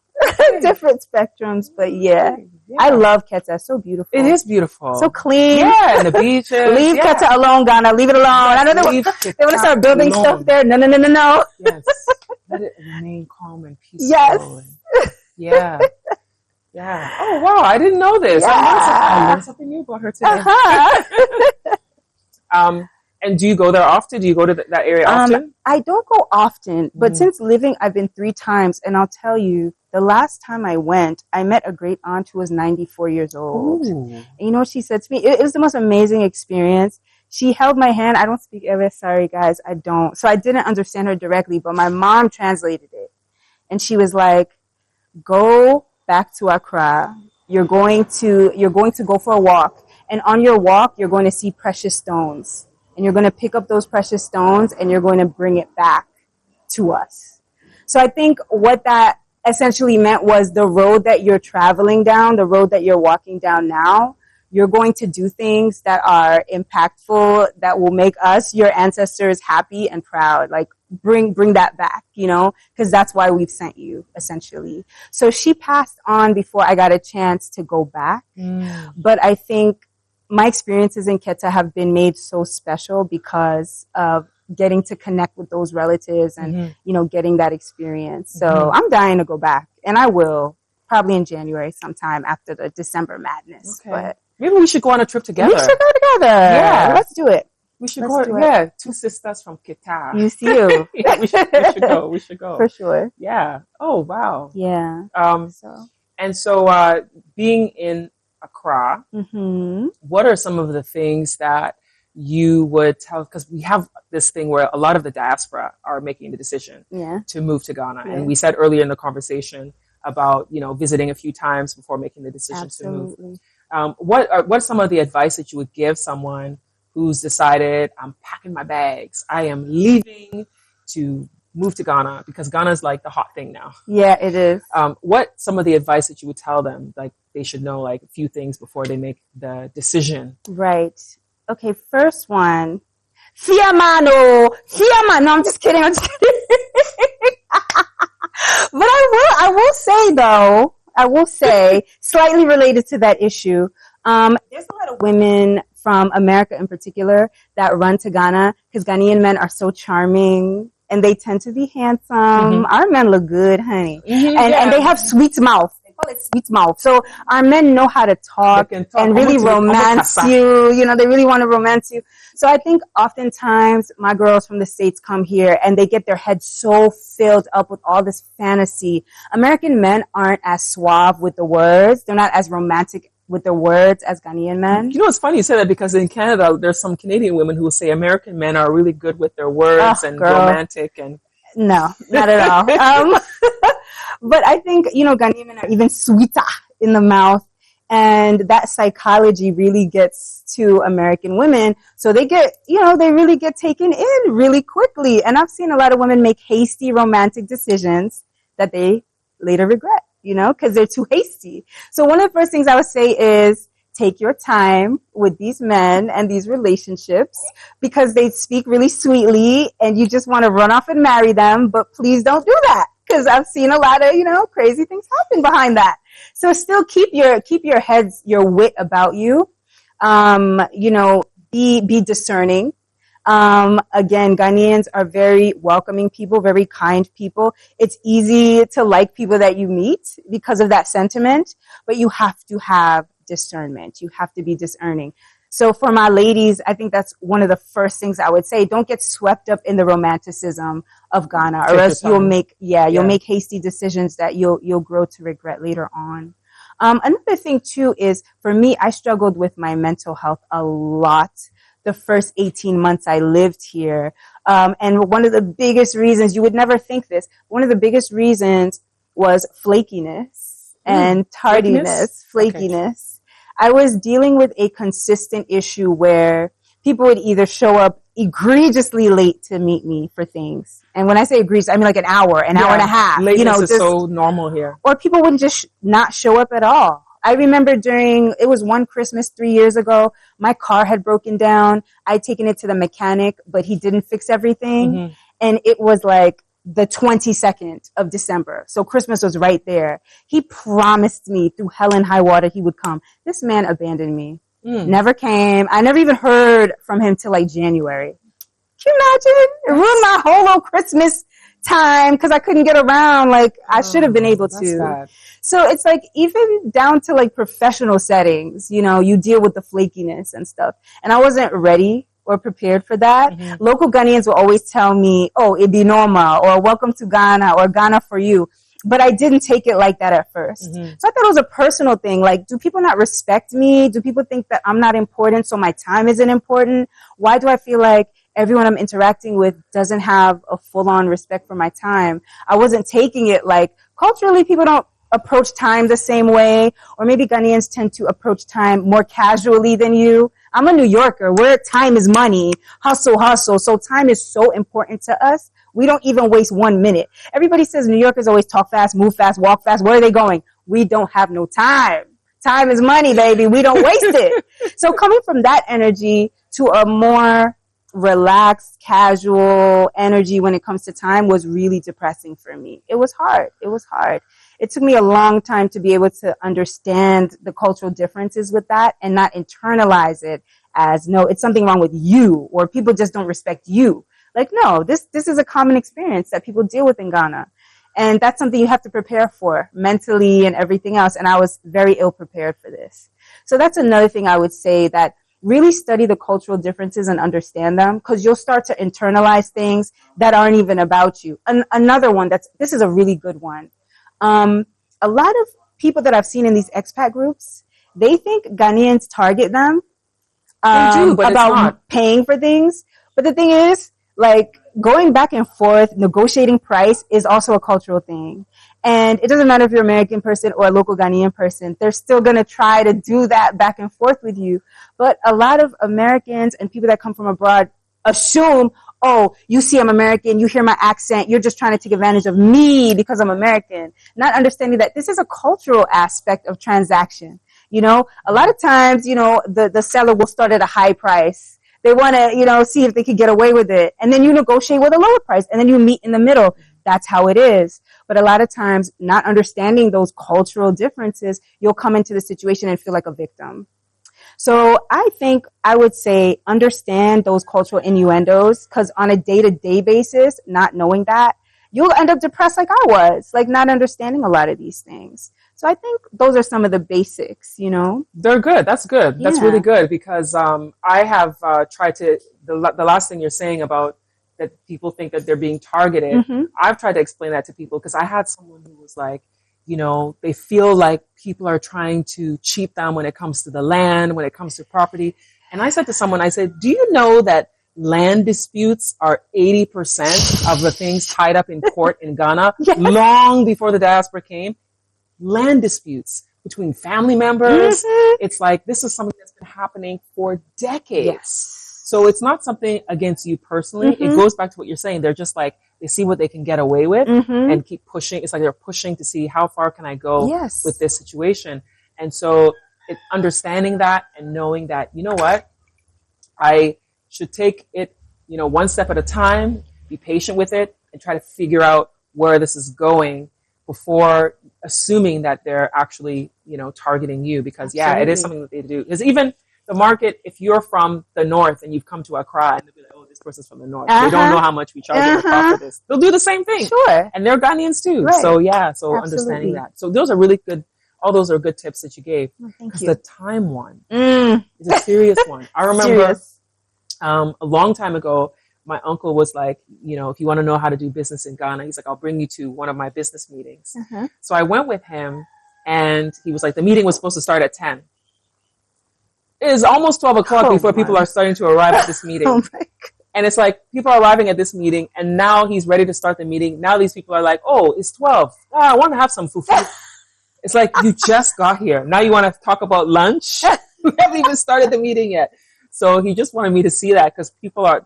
Speaker 2: different spectrums, but yeah. I love Keta. So beautiful.
Speaker 1: It is beautiful.
Speaker 2: So clean.
Speaker 1: Yeah, and the beaches.
Speaker 2: Leave Keta alone, Ghana. Leave it alone. I know they want to start building stuff there. No.
Speaker 1: Yes. Let it remain calm and peaceful.
Speaker 2: Yes.
Speaker 1: Yeah. Yeah. Oh, wow. I didn't know this.
Speaker 2: Yeah.
Speaker 1: I learned something new about her today. And do you go there often? Do you go to that area often?
Speaker 2: I don't go often, but since living, I've been 3 times. And I'll tell you, the last time I went, I met a great aunt who was 94 years old. And you know what she said to me? It was the most amazing experience. She held my hand. I don't speak Ewe. Sorry, guys. I don't. So I didn't understand her directly, but my mom translated it. And she was like, go back to Accra. You're going to go for a walk. And on your walk, you're going to see precious stones. And you're going to pick up those precious stones and you're going to bring it back to us. So I think what that essentially meant was the road that you're traveling down, the road that you're walking down now, you're going to do things that are impactful, that will make us, your ancestors, happy and proud. Like, bring that back, you know, because that's why we've sent you, essentially. So she passed on before I got a chance to go back. But I think my experiences in Keta have been made so special because of getting to connect with those relatives and, you know, getting that experience. So I'm dying to go back, and I will probably in January sometime after the December madness. Okay. But
Speaker 1: maybe we should go on a trip together.
Speaker 2: We should go together. Yeah. Let's do it.
Speaker 1: We should go. Yeah. 2 sisters from Keta.
Speaker 2: You see you.
Speaker 1: Yeah, we should go. We should go.
Speaker 2: For sure.
Speaker 1: Yeah. Oh, wow.
Speaker 2: Yeah.
Speaker 1: So being in Accra, what are some of the things that you would tell, because we have this thing where a lot of the diaspora are making the decision to move to Ghana. And we said earlier in the conversation about, you know, visiting a few times before making the decision to move. What's some of the advice that you would give someone who's decided, I'm packing my bags, I am leaving to move to Ghana, because Ghana is like the hot thing now.
Speaker 2: Yeah, it is.
Speaker 1: What some of the advice that you would tell them, like they should know like a few things before they make the decision?
Speaker 2: Right. Okay, first one. Fear man. No, I'm just kidding. But I will say, slightly related to that issue, there's a lot of women from America in particular that run to Ghana because Ghanaian men are so charming and they tend to be handsome. Our men look good, honey. And they have sweet mouth. They call call it sweet mouth. So our men know how to talk and really romance you. You know, they really want to romance you. So I think oftentimes my girls from the States come here and they get their heads so filled up with all this fantasy. American men aren't as suave with the words. They're not as romantic with their words as Ghanaian men.
Speaker 1: You know, it's funny you say that because in Canada, there's some Canadian women who say American men are really good with their words and romantic and...
Speaker 2: No, not at all. But I think, you know, Ghanaian men are even sweeter in the mouth. And that psychology really gets to American women. So they get, you know, they really get taken in really quickly. And I've seen a lot of women make hasty romantic decisions that they later regret, you know, because they're too hasty. So one of the first things I would say is take your time with these men and these relationships because they speak really sweetly and you just want to run off and marry them. But please don't do that because I've seen a lot of, you know, crazy things happen behind that. So still keep your heads, your wit about you. You know, be discerning. Again, Ghanaians are very welcoming people, very kind people. It's easy to like people that you meet because of that sentiment, but you have to have discernment. You have to be discerning. So for my ladies, I think that's one of the first things I would say. Don't get swept up in the romanticism of Ghana, or else you'll make hasty decisions that you'll grow to regret later on. Another thing too is for me, I struggled with my mental health a lot the first 18 months I lived here. And one of the biggest reasons, you would never think this, one of the biggest reasons was flakiness and tardiness, flakiness. Okay. I was dealing with a consistent issue where people would either show up egregiously late to meet me for things. And when I say egregious, I mean like an hour and a half.
Speaker 1: Lateness, you know, is so normal here.
Speaker 2: Or people wouldn't just not show up at all. I remember it was one Christmas 3 years ago, my car had broken down. I'd taken it to the mechanic, but he didn't fix everything. Mm-hmm. And it was like the 22nd of December. So Christmas was right there. He promised me through hell and high water he would come. This man abandoned me. Never came. I never even heard from him till like January. Can you imagine? It ruined my whole little Christmas time because I couldn't get around like I should have been able to.
Speaker 1: Bad.
Speaker 2: So it's like even down to like professional settings, you know, you deal with the flakiness and stuff. And I wasn't ready or prepared for that. Mm-hmm. Local Ghanaians will always tell me, oh, it'd be normal, or welcome to Ghana, or Ghana for you. But I didn't take it like that at first. Mm-hmm. So I thought it was a personal thing. Like, do people not respect me? Do people think that I'm not important, so my time isn't important? Why do I feel like everyone I'm interacting with doesn't have a full-on respect for my time? I wasn't taking it like, culturally, people don't approach time the same way, or maybe Ghanaians tend to approach time more casually than you. I'm a New Yorker where time is money, hustle. So time is so important to us. We don't even waste 1 minute. Everybody says New Yorkers always talk fast, move fast, walk fast. Where are they going? We don't have no time. Time is money, baby. We don't waste it. So coming from that energy to a more relaxed, casual energy when it comes to time was really depressing for me. It was hard. It took me a long time to be able to understand the cultural differences with that and not internalize it as, no, it's something wrong with you, or people just don't respect you. Like, no, this is a common experience that people deal with in Ghana. And that's something you have to prepare for mentally and everything else. And I was very ill prepared for this. So that's another thing I would say, that really study the cultural differences and understand them, because you'll start to internalize things that aren't even about you. Another one this is a really good one. A lot of people that I've seen in these expat groups, they think Ghanaians target them
Speaker 1: they do, but
Speaker 2: about paying for things. But the thing is, like, going back and forth, negotiating price is also a cultural thing. And it doesn't matter if you're an American person or a local Ghanaian person, they're still going to try to do that back and forth with you. But a lot of Americans and people that come from abroad assume, oh, you see I'm American, you hear my accent, you're just trying to take advantage of me because I'm American. Not understanding that this is a cultural aspect of transaction. You know, a lot of times, you know, the seller will start at a high price. They want to, you know, see if they could get away with it. And then you negotiate with a lower price, and then you meet in the middle. That's how it is. But a lot of times, not understanding those cultural differences, you'll come into the situation and feel like a victim. So I think I would say understand those cultural innuendos, because on a day-to-day basis, not knowing that, you'll end up depressed like I was, like not understanding a lot of these things. So I think those are some of the basics, you know.
Speaker 1: They're good. That's good. That's
Speaker 2: Yeah.
Speaker 1: really good because I have tried to, the last thing you're saying about that people think that they're being targeted, I've tried to explain that to people because I had someone who was like, you know, they feel like people are trying to cheat them when it comes to the land, when it comes to property. And I said to someone, I said, do you know that land disputes are 80% of the things tied up in court in Ghana long before the diaspora came? Land disputes between family members. It's like, this is something that's been happening for decades.
Speaker 2: Yes.
Speaker 1: So it's not something against you personally. It goes back to what you're saying. They're just like, they see what they can get away with and keep pushing. It's like they're pushing to see how far can I go with this situation. And so understanding that and knowing that, you know what, I should take it, you know, one step at a time, be patient with it, and try to figure out where this is going before assuming that they're actually, you know, targeting you. Because it is something that they do. Because even the market, if you're from the north and you've come to Accra, and they'll be like, oh, this person's from the north. They don't know how much we charge them for this. They'll do the same thing.
Speaker 2: Sure.
Speaker 1: And they're Ghanaians too.
Speaker 2: Right.
Speaker 1: So understanding that. So those are really good. All those are good tips that you gave.
Speaker 2: Thank you.
Speaker 1: The time one is a serious one. I remember a long time ago, my uncle was like, you know, if you want to know how to do business in Ghana, he's like, I'll bring you to one of my business meetings. So I went with him and he was like, the meeting was supposed to start at 10. It is almost 12 o'clock before people are starting to arrive at this meeting. And it's like, people are arriving at this meeting and now he's ready to start the meeting. Now these people are like, oh, it's 12. Oh, I want to have some fufu. It's like, you just got here. Now you want to talk about lunch? We haven't even started the meeting yet. So he just wanted me to see that because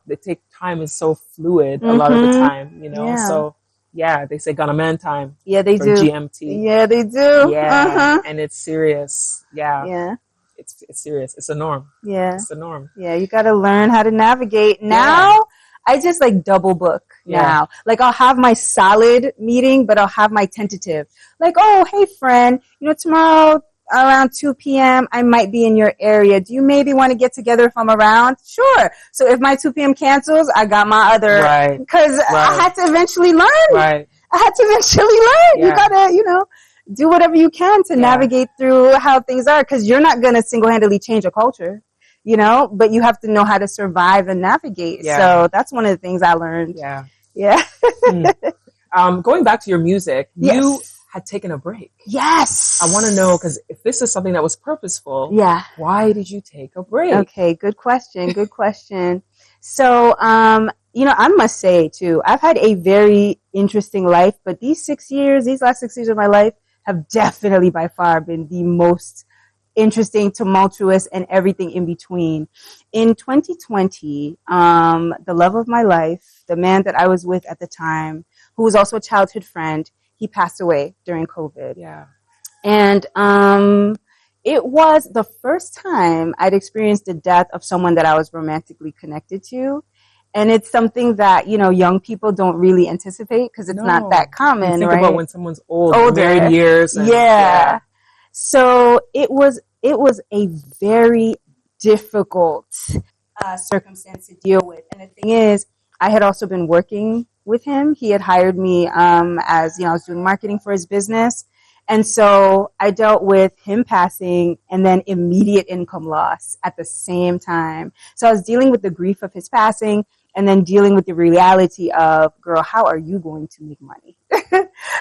Speaker 1: they take time is so fluid a lot of the time, you know. So they say Ghana man time.
Speaker 2: Yeah, they do.
Speaker 1: GMT.
Speaker 2: Yeah, they do.
Speaker 1: Yeah, and it's serious.
Speaker 2: Yeah.
Speaker 1: It's serious. It's a norm.
Speaker 2: Yeah.
Speaker 1: It's the norm.
Speaker 2: Yeah, you got to learn how to navigate. Now, I just like double book now. Like I'll have my solid meeting, but I'll have my tentative. Like, oh, hey friend, you know, tomorrow around 2 p.m. I might be in your area. Do you maybe want to get together if I'm around? Sure. So if my 2 p.m. cancels, I got my other, because I had to eventually learn. I had to eventually learn. You gotta, you know, do whatever you can to navigate through how things are, because you're not going to single-handedly change a culture, you know, but you have to know how to survive and navigate. So that's one of the things I learned.
Speaker 1: Going back to your music, you had taken a break.
Speaker 2: Yes.
Speaker 1: I want to know, because if this is something that was purposeful, why did you take a break?
Speaker 2: Okay, good question. Good question. So, you know, I must say too, I've had a very interesting life, but these last 6 years of my life have definitely by far been the most interesting, tumultuous, and everything in between. In 2020, the love of my life, the man that I was with at the time, who was also a childhood friend, he passed away during COVID. And it was the first time I'd experienced the death of someone that I was romantically connected to. And it's something that, you know, young people don't really anticipate because it's not that common,
Speaker 1: think
Speaker 2: right?
Speaker 1: about when someone's older, married years. And,
Speaker 2: So it was a very difficult circumstance to deal with. And the thing is, I had also been working with him. He had hired me as, you know, I was doing marketing for his business. And so I dealt with him passing and then immediate income loss at the same time. So I was dealing with the grief of his passing and then dealing with the reality of, girl, how are you going to make money?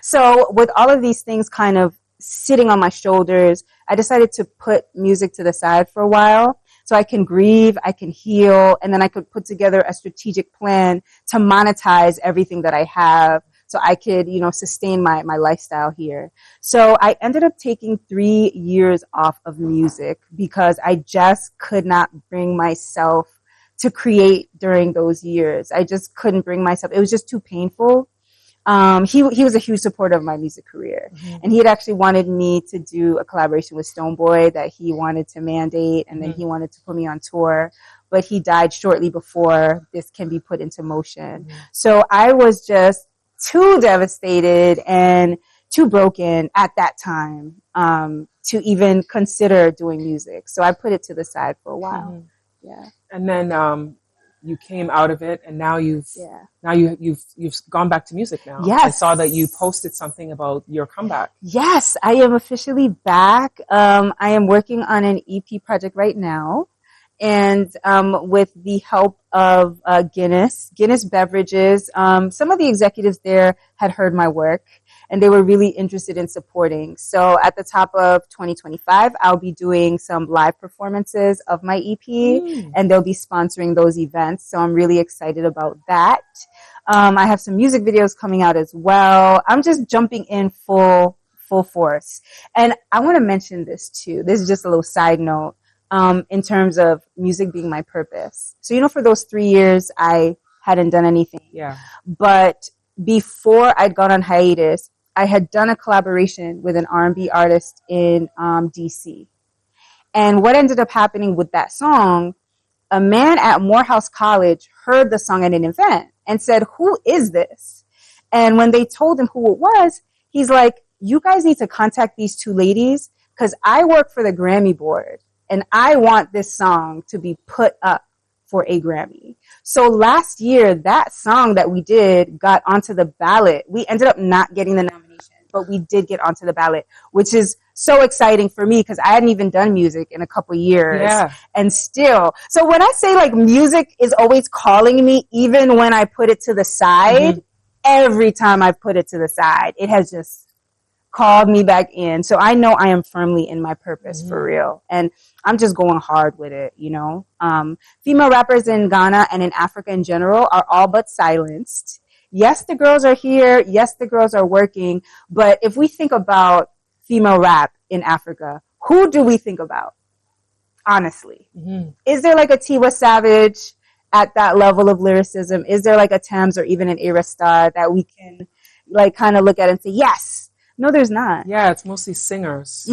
Speaker 2: So with all of these things kind of sitting on my shoulders, I decided to put music to the side for a while so I can grieve, I can heal, and then I could put together a strategic plan to monetize everything that I have so I could, you know, sustain my lifestyle here. So I ended up taking 3 years off of music because I just could not bring myself to create during those years. I just couldn't bring myself. It was just too painful. He was a huge supporter of my music career. And he had actually wanted me to do a collaboration with Stonebwoy that he wanted to mandate, and then he wanted to put me on tour, but he died shortly before this can be put into motion. So I was just too devastated and too broken at that time to even consider doing music. So I put it to the side for a while.
Speaker 1: And then you came out of it, and now you've gone back to music now.
Speaker 2: Yes.
Speaker 1: I saw that you posted something about your comeback.
Speaker 2: Yes, I am officially back. I am working on an EP project right now, and with the help of Guinness Beverages. Some of the executives there had heard my work, and they were really interested in supporting. So at the top of 2025, I'll be doing some live performances of my EP, and they'll be sponsoring those events. So I'm really excited about that. I have some music videos coming out as well. I'm just jumping in full force. And I want to mention this too. This is just a little side note in terms of music being my purpose. So, for those 3 years, I hadn't done anything.
Speaker 1: Yeah.
Speaker 2: But before I'd gone on hiatus, I had done a collaboration with an R&B artist in DC. And what ended up happening with that song, a man at Morehouse College heard the song at an event and said, "Who is this?" And when they told him who it was, he's like, "You guys need to contact these two ladies because I work for the Grammy board and I want this song to be put up for a Grammy." So last year, that song that we did got onto the ballot. We ended up not getting the nomination, but we did get onto the ballot, which is so exciting for me because I hadn't even done music in a couple years.
Speaker 1: Yeah.
Speaker 2: And still, so when I say like music is always calling me, even when I put it to the side, every time I put it to the side, it has just called me back in. So I know I am firmly in my purpose for real. And I'm just going hard with it, Female rappers in Ghana and in Africa in general are all but silenced. Yes, the girls are here. Yes, the girls are working. But if we think about female rap in Africa, who do we think about? Honestly. Is there like a Tiwa Savage at that level of lyricism? Is there like a Thames or even an Era Star that we can like kind of look at and say, yes? No, there's not.
Speaker 1: Yeah, it's mostly singers.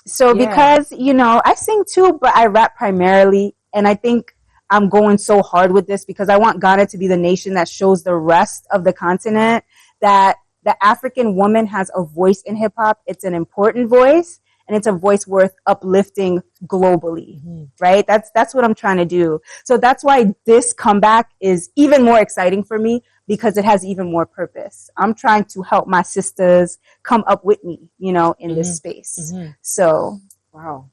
Speaker 2: So because, I sing too, but I rap primarily. And I think I'm going so hard with this because I want Ghana to be the nation that shows the rest of the continent that the African woman has a voice in hip hop. It's an important voice, and it's a voice worth uplifting globally, right? That's what I'm trying to do. So that's why this comeback is even more exciting for me because it has even more purpose. I'm trying to help my sisters come up with me, in this space. So,
Speaker 1: wow.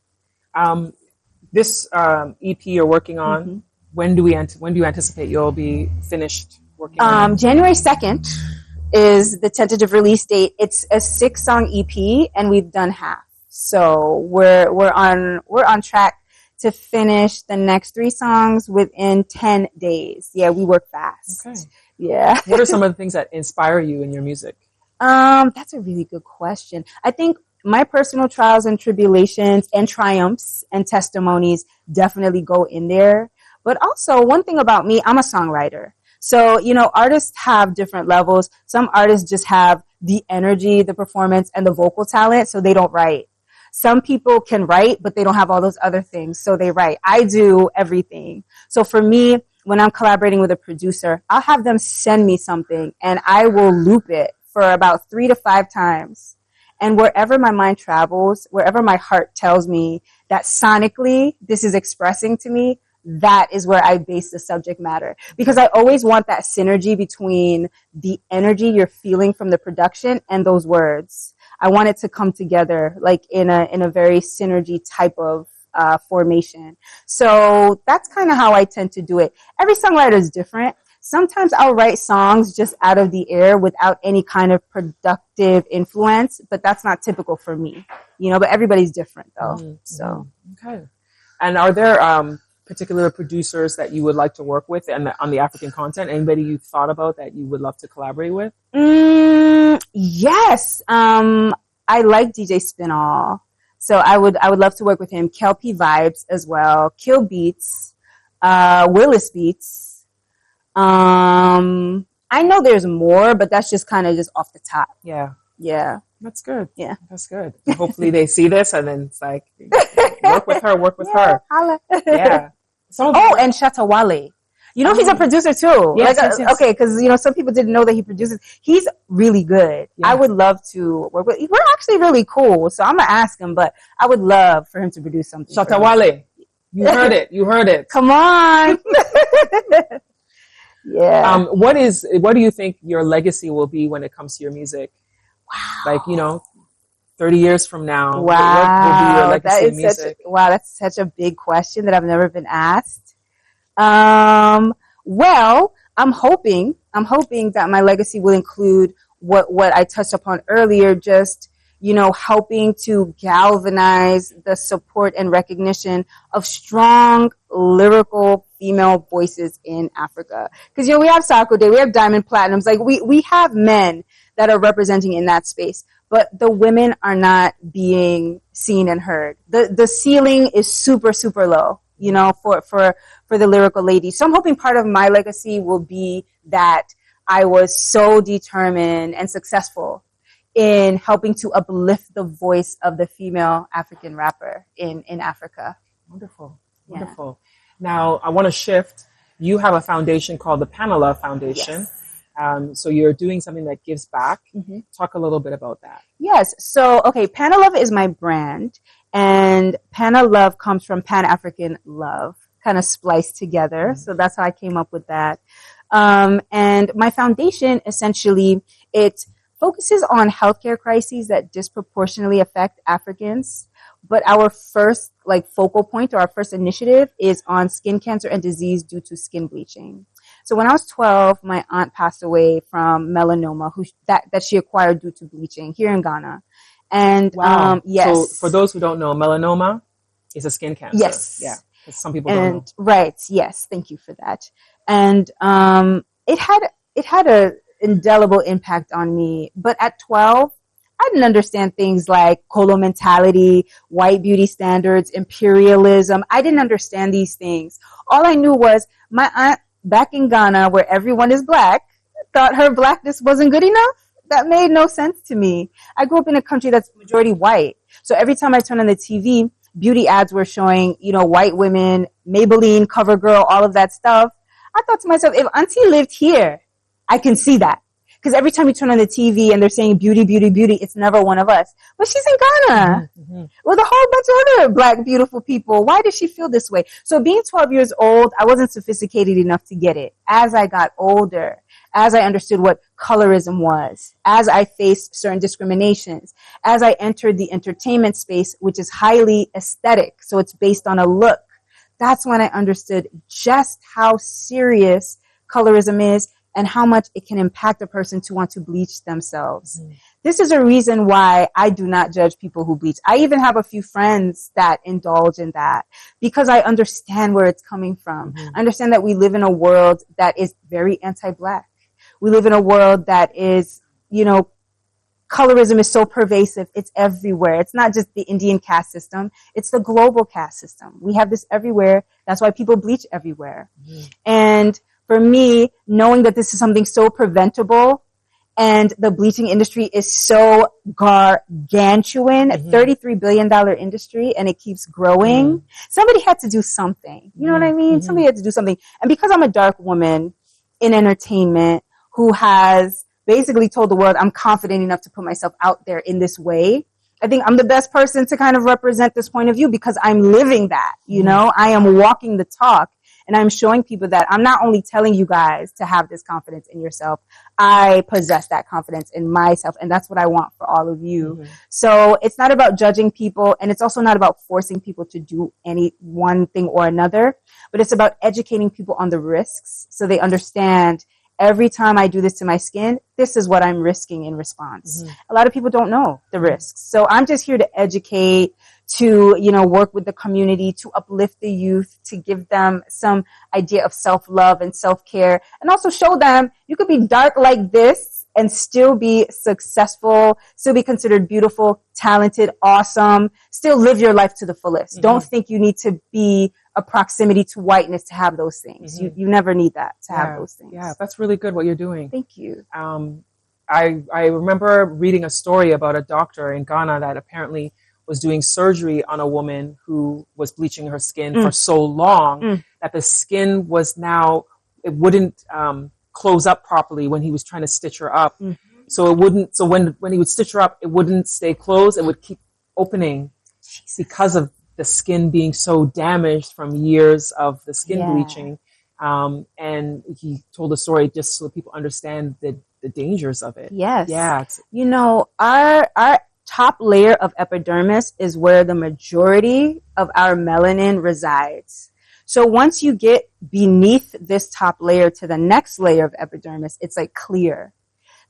Speaker 1: This EP you're working on, when do you anticipate you'll be finished working on it?
Speaker 2: January 2nd is the tentative release date. It's a 6-song EP, and we've done half. So we're on track to finish the next 3 songs within 10 days. Yeah, we work fast.
Speaker 1: Okay.
Speaker 2: Yeah.
Speaker 1: What are some of the things that inspire you in your music?
Speaker 2: That's a really good question. I think my personal trials and tribulations and triumphs and testimonies definitely go in there. But also, one thing about me, I'm a songwriter. So, artists have different levels. Some artists just have the energy, the performance, and the vocal talent, so they don't write. Some people can write, but they don't have all those other things, so they write. I do everything. So for me, when I'm collaborating with a producer, I'll have them send me something, and I will loop it for about 3 to 5 times. And wherever my mind travels, wherever my heart tells me that sonically this is expressing to me, that is where I base the subject matter. Because I always want that synergy between the energy you're feeling from the production and those words. I want it to come together like in a very synergy type of formation. So that's kind of how I tend to do it. Every songwriter is different. Sometimes I'll write songs just out of the air without any kind of productive influence, but that's not typical for me, but everybody's different though. So.
Speaker 1: Okay. And are there particular producers that you would like to work with on the African content? Anybody you've thought about that you would love to collaborate with?
Speaker 2: Yes. I like DJ Spinall. So I would love to work with him. Kelpie Vibes as well. Kill Beats. Willis Beats. I know there's more, but that's just kind of just off the top.
Speaker 1: Yeah.
Speaker 2: Yeah.
Speaker 1: That's good.
Speaker 2: Yeah.
Speaker 1: That's good. Hopefully they see this and then it's like, work with her.
Speaker 2: Holla.
Speaker 1: Yeah.
Speaker 2: And Shatawale. He's a producer too.
Speaker 1: Yes, yes.
Speaker 2: Okay, because, some people didn't know that he produces. He's really good. Yeah. I would love to work with. We're actually really cool, so I'm going to ask him, but I would love for him to produce something.
Speaker 1: Shatawale. You heard it.
Speaker 2: Come on. Yeah.
Speaker 1: What do you think your legacy will be when it comes to your music?
Speaker 2: Wow.
Speaker 1: Like, 30 years from now, what will be your
Speaker 2: Wow.
Speaker 1: legacy in music?
Speaker 2: That's such a big question that I've never been asked. Well, I'm hoping that my legacy will include what I touched upon earlier, just, helping to galvanize the support and recognition of strong lyrical female voices in Africa. Because, we have Sako Day, we have Diamond Platinums, like we have men that are representing in that space, but the women are not being seen and heard. The ceiling is super, super low, for the lyrical ladies. So I'm hoping part of my legacy will be that I was so determined and successful in helping to uplift the voice of the female African rapper in Africa.
Speaker 1: Wonderful.
Speaker 2: Yeah.
Speaker 1: Wonderful. Now, I want to shift. You have a foundation called the Panala Foundation.
Speaker 2: Yes.
Speaker 1: So you're doing something that gives back.
Speaker 2: Mm-hmm.
Speaker 1: Talk a little bit about that.
Speaker 2: Yes. So, Panalove is my brand, and Panalove comes from Pan-African love, kind of spliced together. Mm-hmm. So that's how I came up with that. And my foundation, essentially, it focuses on healthcare crises that disproportionately affect Africans. But our first focal point, or our first initiative, is on skin cancer and disease due to skin bleaching. So when I was 12, my aunt passed away from melanoma that she acquired due to bleaching here in Ghana. And
Speaker 1: wow.
Speaker 2: Yes.
Speaker 1: So for those who don't know, melanoma is a skin cancer.
Speaker 2: Yes.
Speaker 1: Yeah. Some people don't know.
Speaker 2: Right. Yes. Thank you for that. And it had a indelible impact on me. But at 12, I didn't understand things like colo mentality, white beauty standards, imperialism. I didn't understand these things. All I knew was my aunt back in Ghana, where everyone is black, thought her blackness wasn't good enough. That made no sense to me. I grew up in a country that's majority white. So every time I turned on the TV, beauty ads were showing, white women, Maybelline, CoverGirl, all of that stuff. I thought to myself, if Auntie lived here, I can see that. Because every time you turn on the TV and they're saying beauty, beauty, beauty, it's never one of us. But she's in Ghana
Speaker 1: mm-hmm.
Speaker 2: with a whole bunch of other black, beautiful people. Why does she feel this way? So being 12 years old, I wasn't sophisticated enough to get it. As I got older, as I understood what colorism was, as I faced certain discriminations, as I entered the entertainment space, which is highly aesthetic, so it's based on a look, that's when I understood just how serious colorism is and how much it can impact a person to want to bleach themselves. Mm. This is a reason why I do not judge people who bleach. I even have a few friends that indulge in that because I understand where it's coming from. Mm-hmm. I understand that we live in a world that is very anti-black. We live in a world that is, colorism is so pervasive. It's everywhere. It's not just the Indian caste system. It's the global caste system. We have this everywhere. That's why people bleach everywhere. Mm-hmm. And for me, knowing that this is something so preventable and the bleaching industry is so gargantuan, mm-hmm. $33 billion industry, and it keeps growing, mm-hmm. somebody had to do something. You know what I mean? Mm-hmm. Somebody had to do something. And because I'm a dark woman in entertainment who has basically told the world I'm confident enough to put myself out there in this way, I think I'm the best person to kind of represent this point of view because I'm living that, I am walking the talk. And I'm showing people that I'm not only telling you guys to have this confidence in yourself, I possess that confidence in myself. And that's what I want for all of you. Mm-hmm. So it's not about judging people. And it's also not about forcing people to do any one thing or another. But it's about educating people on the risks so they understand every time I do this to my skin, this is what I'm risking in response. Mm-hmm. A lot of people don't know the risks. So I'm just here to educate, to, work with the community, to uplift the youth, to give them some idea of self-love and self-care, and also show them you could be dark like this and still be successful, still be considered beautiful, talented, awesome, still live your life to the fullest. Mm-hmm. Don't think you need to be a proximity to whiteness to have those things. Mm-hmm. You never need that to have those things.
Speaker 1: Yeah, that's really good what you're doing.
Speaker 2: Thank you.
Speaker 1: I remember reading a story about a doctor in Ghana that apparently was doing surgery on a woman who was bleaching her skin for so long that the skin was now, it wouldn't close up properly when he was trying to stitch her up. Mm-hmm. So it wouldn't, so when he would stitch her up, it wouldn't stay closed. It would keep opening because of the skin being so damaged from years of the skin bleaching. And he told a story just so people understand the dangers of it.
Speaker 2: Yes.
Speaker 1: Yeah.
Speaker 2: You know, our top layer of epidermis is where the majority of our melanin resides. So once you get beneath this top layer to the next layer of epidermis, it's like clear.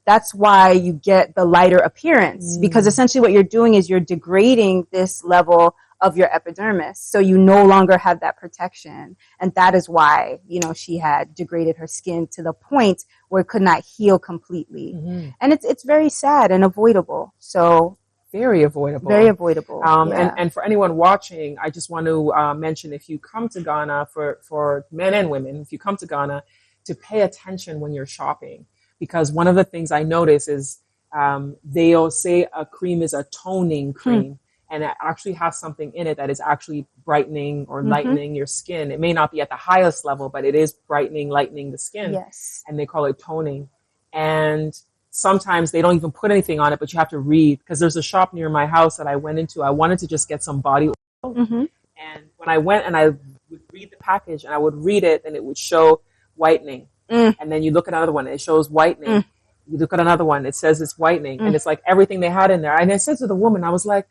Speaker 2: That's why you get the lighter appearance, because essentially what you're doing is you're degrading this level of your epidermis. So you no longer have that protection. And that is why, you know, she had degraded her skin to the point where it could not heal completely. And it's very sad and avoidable. So
Speaker 1: very avoidable.
Speaker 2: Very avoidable.
Speaker 1: And for anyone watching, I just want to mention, if you come to Ghana, for men and women, if you come to Ghana, to pay attention when you're shopping. Because one of the things I notice is they'll say a cream is a toning cream, and it actually has something in it that is actually brightening or lightening your skin. It may not be at the highest level, but it is brightening, lightening the skin.
Speaker 2: Yes. And
Speaker 1: they call it toning. And sometimes they don't even put anything on it, but you have to read, because there's a shop near my house that I went into. I wanted to just get some body oil. And when I went and I would read the package and I would read it, and it would show whitening. And then you look at another one, it shows whitening. You look at another one, it says it's whitening. And it's like everything they had in there. And I said to the woman, I was like,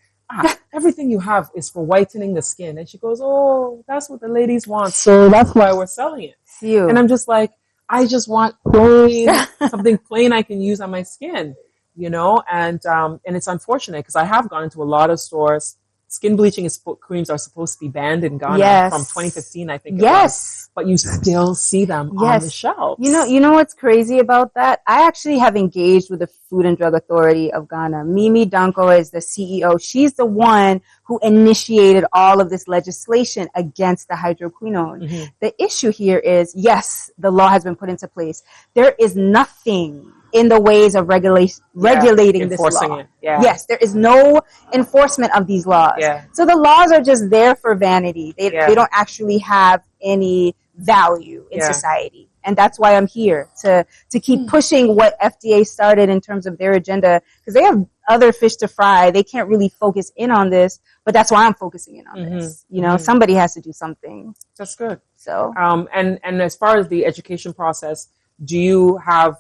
Speaker 1: everything you have is for whitening the skin. And she goes, oh, that's what the ladies want. So that's why we're selling it. And I'm just like, I just want plain, something plain I can use on my skin, you know? And it's unfortunate, because I have gone into a lot of stores. Skin bleaching creams are supposed to be banned in Ghana from 2015, I think. Yes. But you still see them on the shelves.
Speaker 2: You know what's crazy about that? I actually have engaged with the Food and Drug Authority of Ghana. Mimi Danko is the CEO. She's the one who initiated all of this legislation against the hydroquinone. The issue here is, yes, the law has been put into place. There is nothing in the ways of regulating this law. Yes, there is no enforcement of these laws. So the laws are just there for vanity. They don't actually have any value in society. And that's why I'm here, to keep pushing what FDA started in terms of their agenda, because they have other fish to fry. They can't really focus in on this, but that's why I'm focusing in on this. You know, somebody has to do something.
Speaker 1: That's good.
Speaker 2: So,
Speaker 1: and as far as the education process, do you have,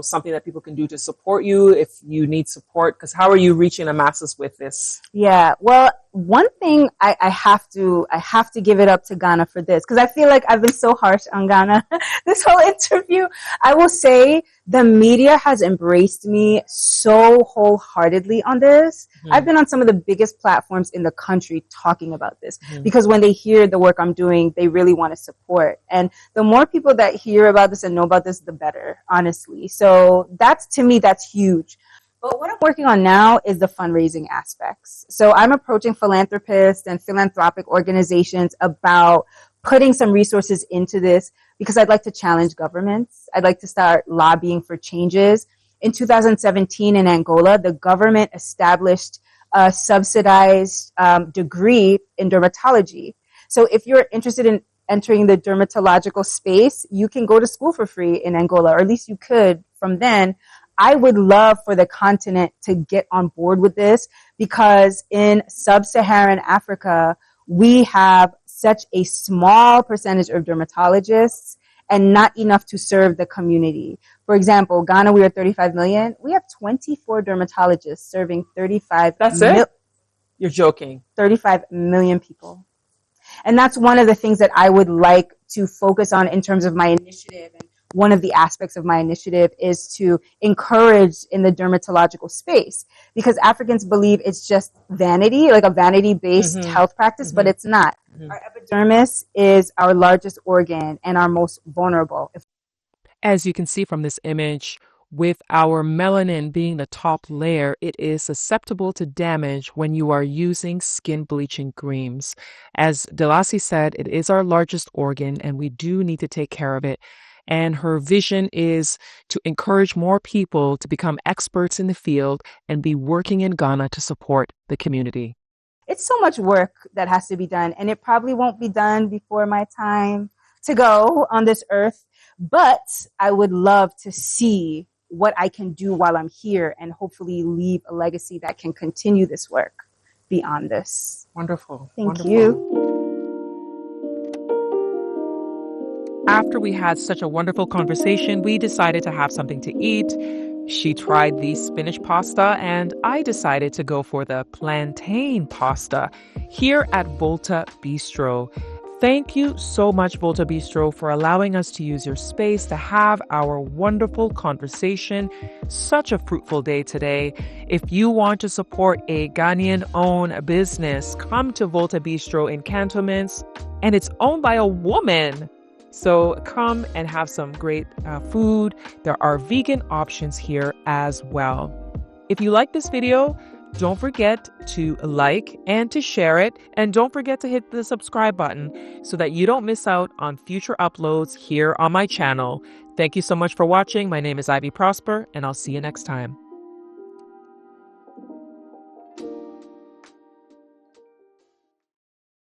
Speaker 1: something that people can do to support you if you need support? Because how are you reaching the masses with this?
Speaker 2: Yeah, well, one thing I have to give it up to Ghana for this, because I feel like I've been so harsh on Ghana this whole interview. I will say the media has embraced me so wholeheartedly on this. I've been on some of the biggest platforms in the country talking about this, because when they hear the work I'm doing, they really want to support. And the more people that hear about this and know about this, the better, honestly. So to me, that's huge. But what I'm working on now is the fundraising aspects. So I'm approaching philanthropists and philanthropic organizations about putting some resources into this, because I'd like to challenge governments. I'd like to start lobbying for changes. In 2017 in Angola, the government established a subsidized degree in dermatology. So if you're interested in entering the dermatological space, you can go to school for free in Angola, or at least you could from then. I would love for the continent to get on board with this, because in sub-Saharan Africa, we have such a small percentage of dermatologists and not enough to serve the community. For example, Ghana, we are 35 million. We have 24 dermatologists serving 35
Speaker 1: That's it? You're joking.
Speaker 2: 35 million people. And that's one of the things that I would like to focus on in terms of my initiative. And one of the aspects of my initiative is to encourage in the dermatological space, because Africans believe it's just vanity, like a vanity-based health practice, but it's not. Our epidermis is our largest organ and our most vulnerable.
Speaker 4: As you can see from this image, with our melanin being the top layer, it is susceptible to damage when you are using skin bleaching creams. As Dellasie said, it is our largest organ and we do need to take care of it. And her vision is to encourage more people to become experts in the field and be working in Ghana to support the community.
Speaker 2: It's so much work that has to be done, and it probably won't be done before my time to go on this earth. But I would love to see what I can do while I'm here and hopefully leave a legacy that can continue this work beyond this.
Speaker 1: Wonderful.
Speaker 2: Thank
Speaker 1: Wonderful.
Speaker 2: you.
Speaker 4: After we had such a wonderful conversation, we decided to have something to eat. She tried the spinach pasta, and I decided to go for the plantain pasta here at Volta Bistro. Thank you so much, Volta Bistro, for allowing us to use your space to have our wonderful conversation. Such a fruitful day today. If you want to support a Ghanaian-owned business, come to Volta Bistro in Cantonments, and it's owned by a woman. So come and have some great food. There are vegan options here as well. If you like this video, don't forget to like and to share it. And don't forget to hit the subscribe button so that you don't miss out on future uploads here on my channel. Thank you so much for watching. My name is Ivy Prosper, and I'll see you next time.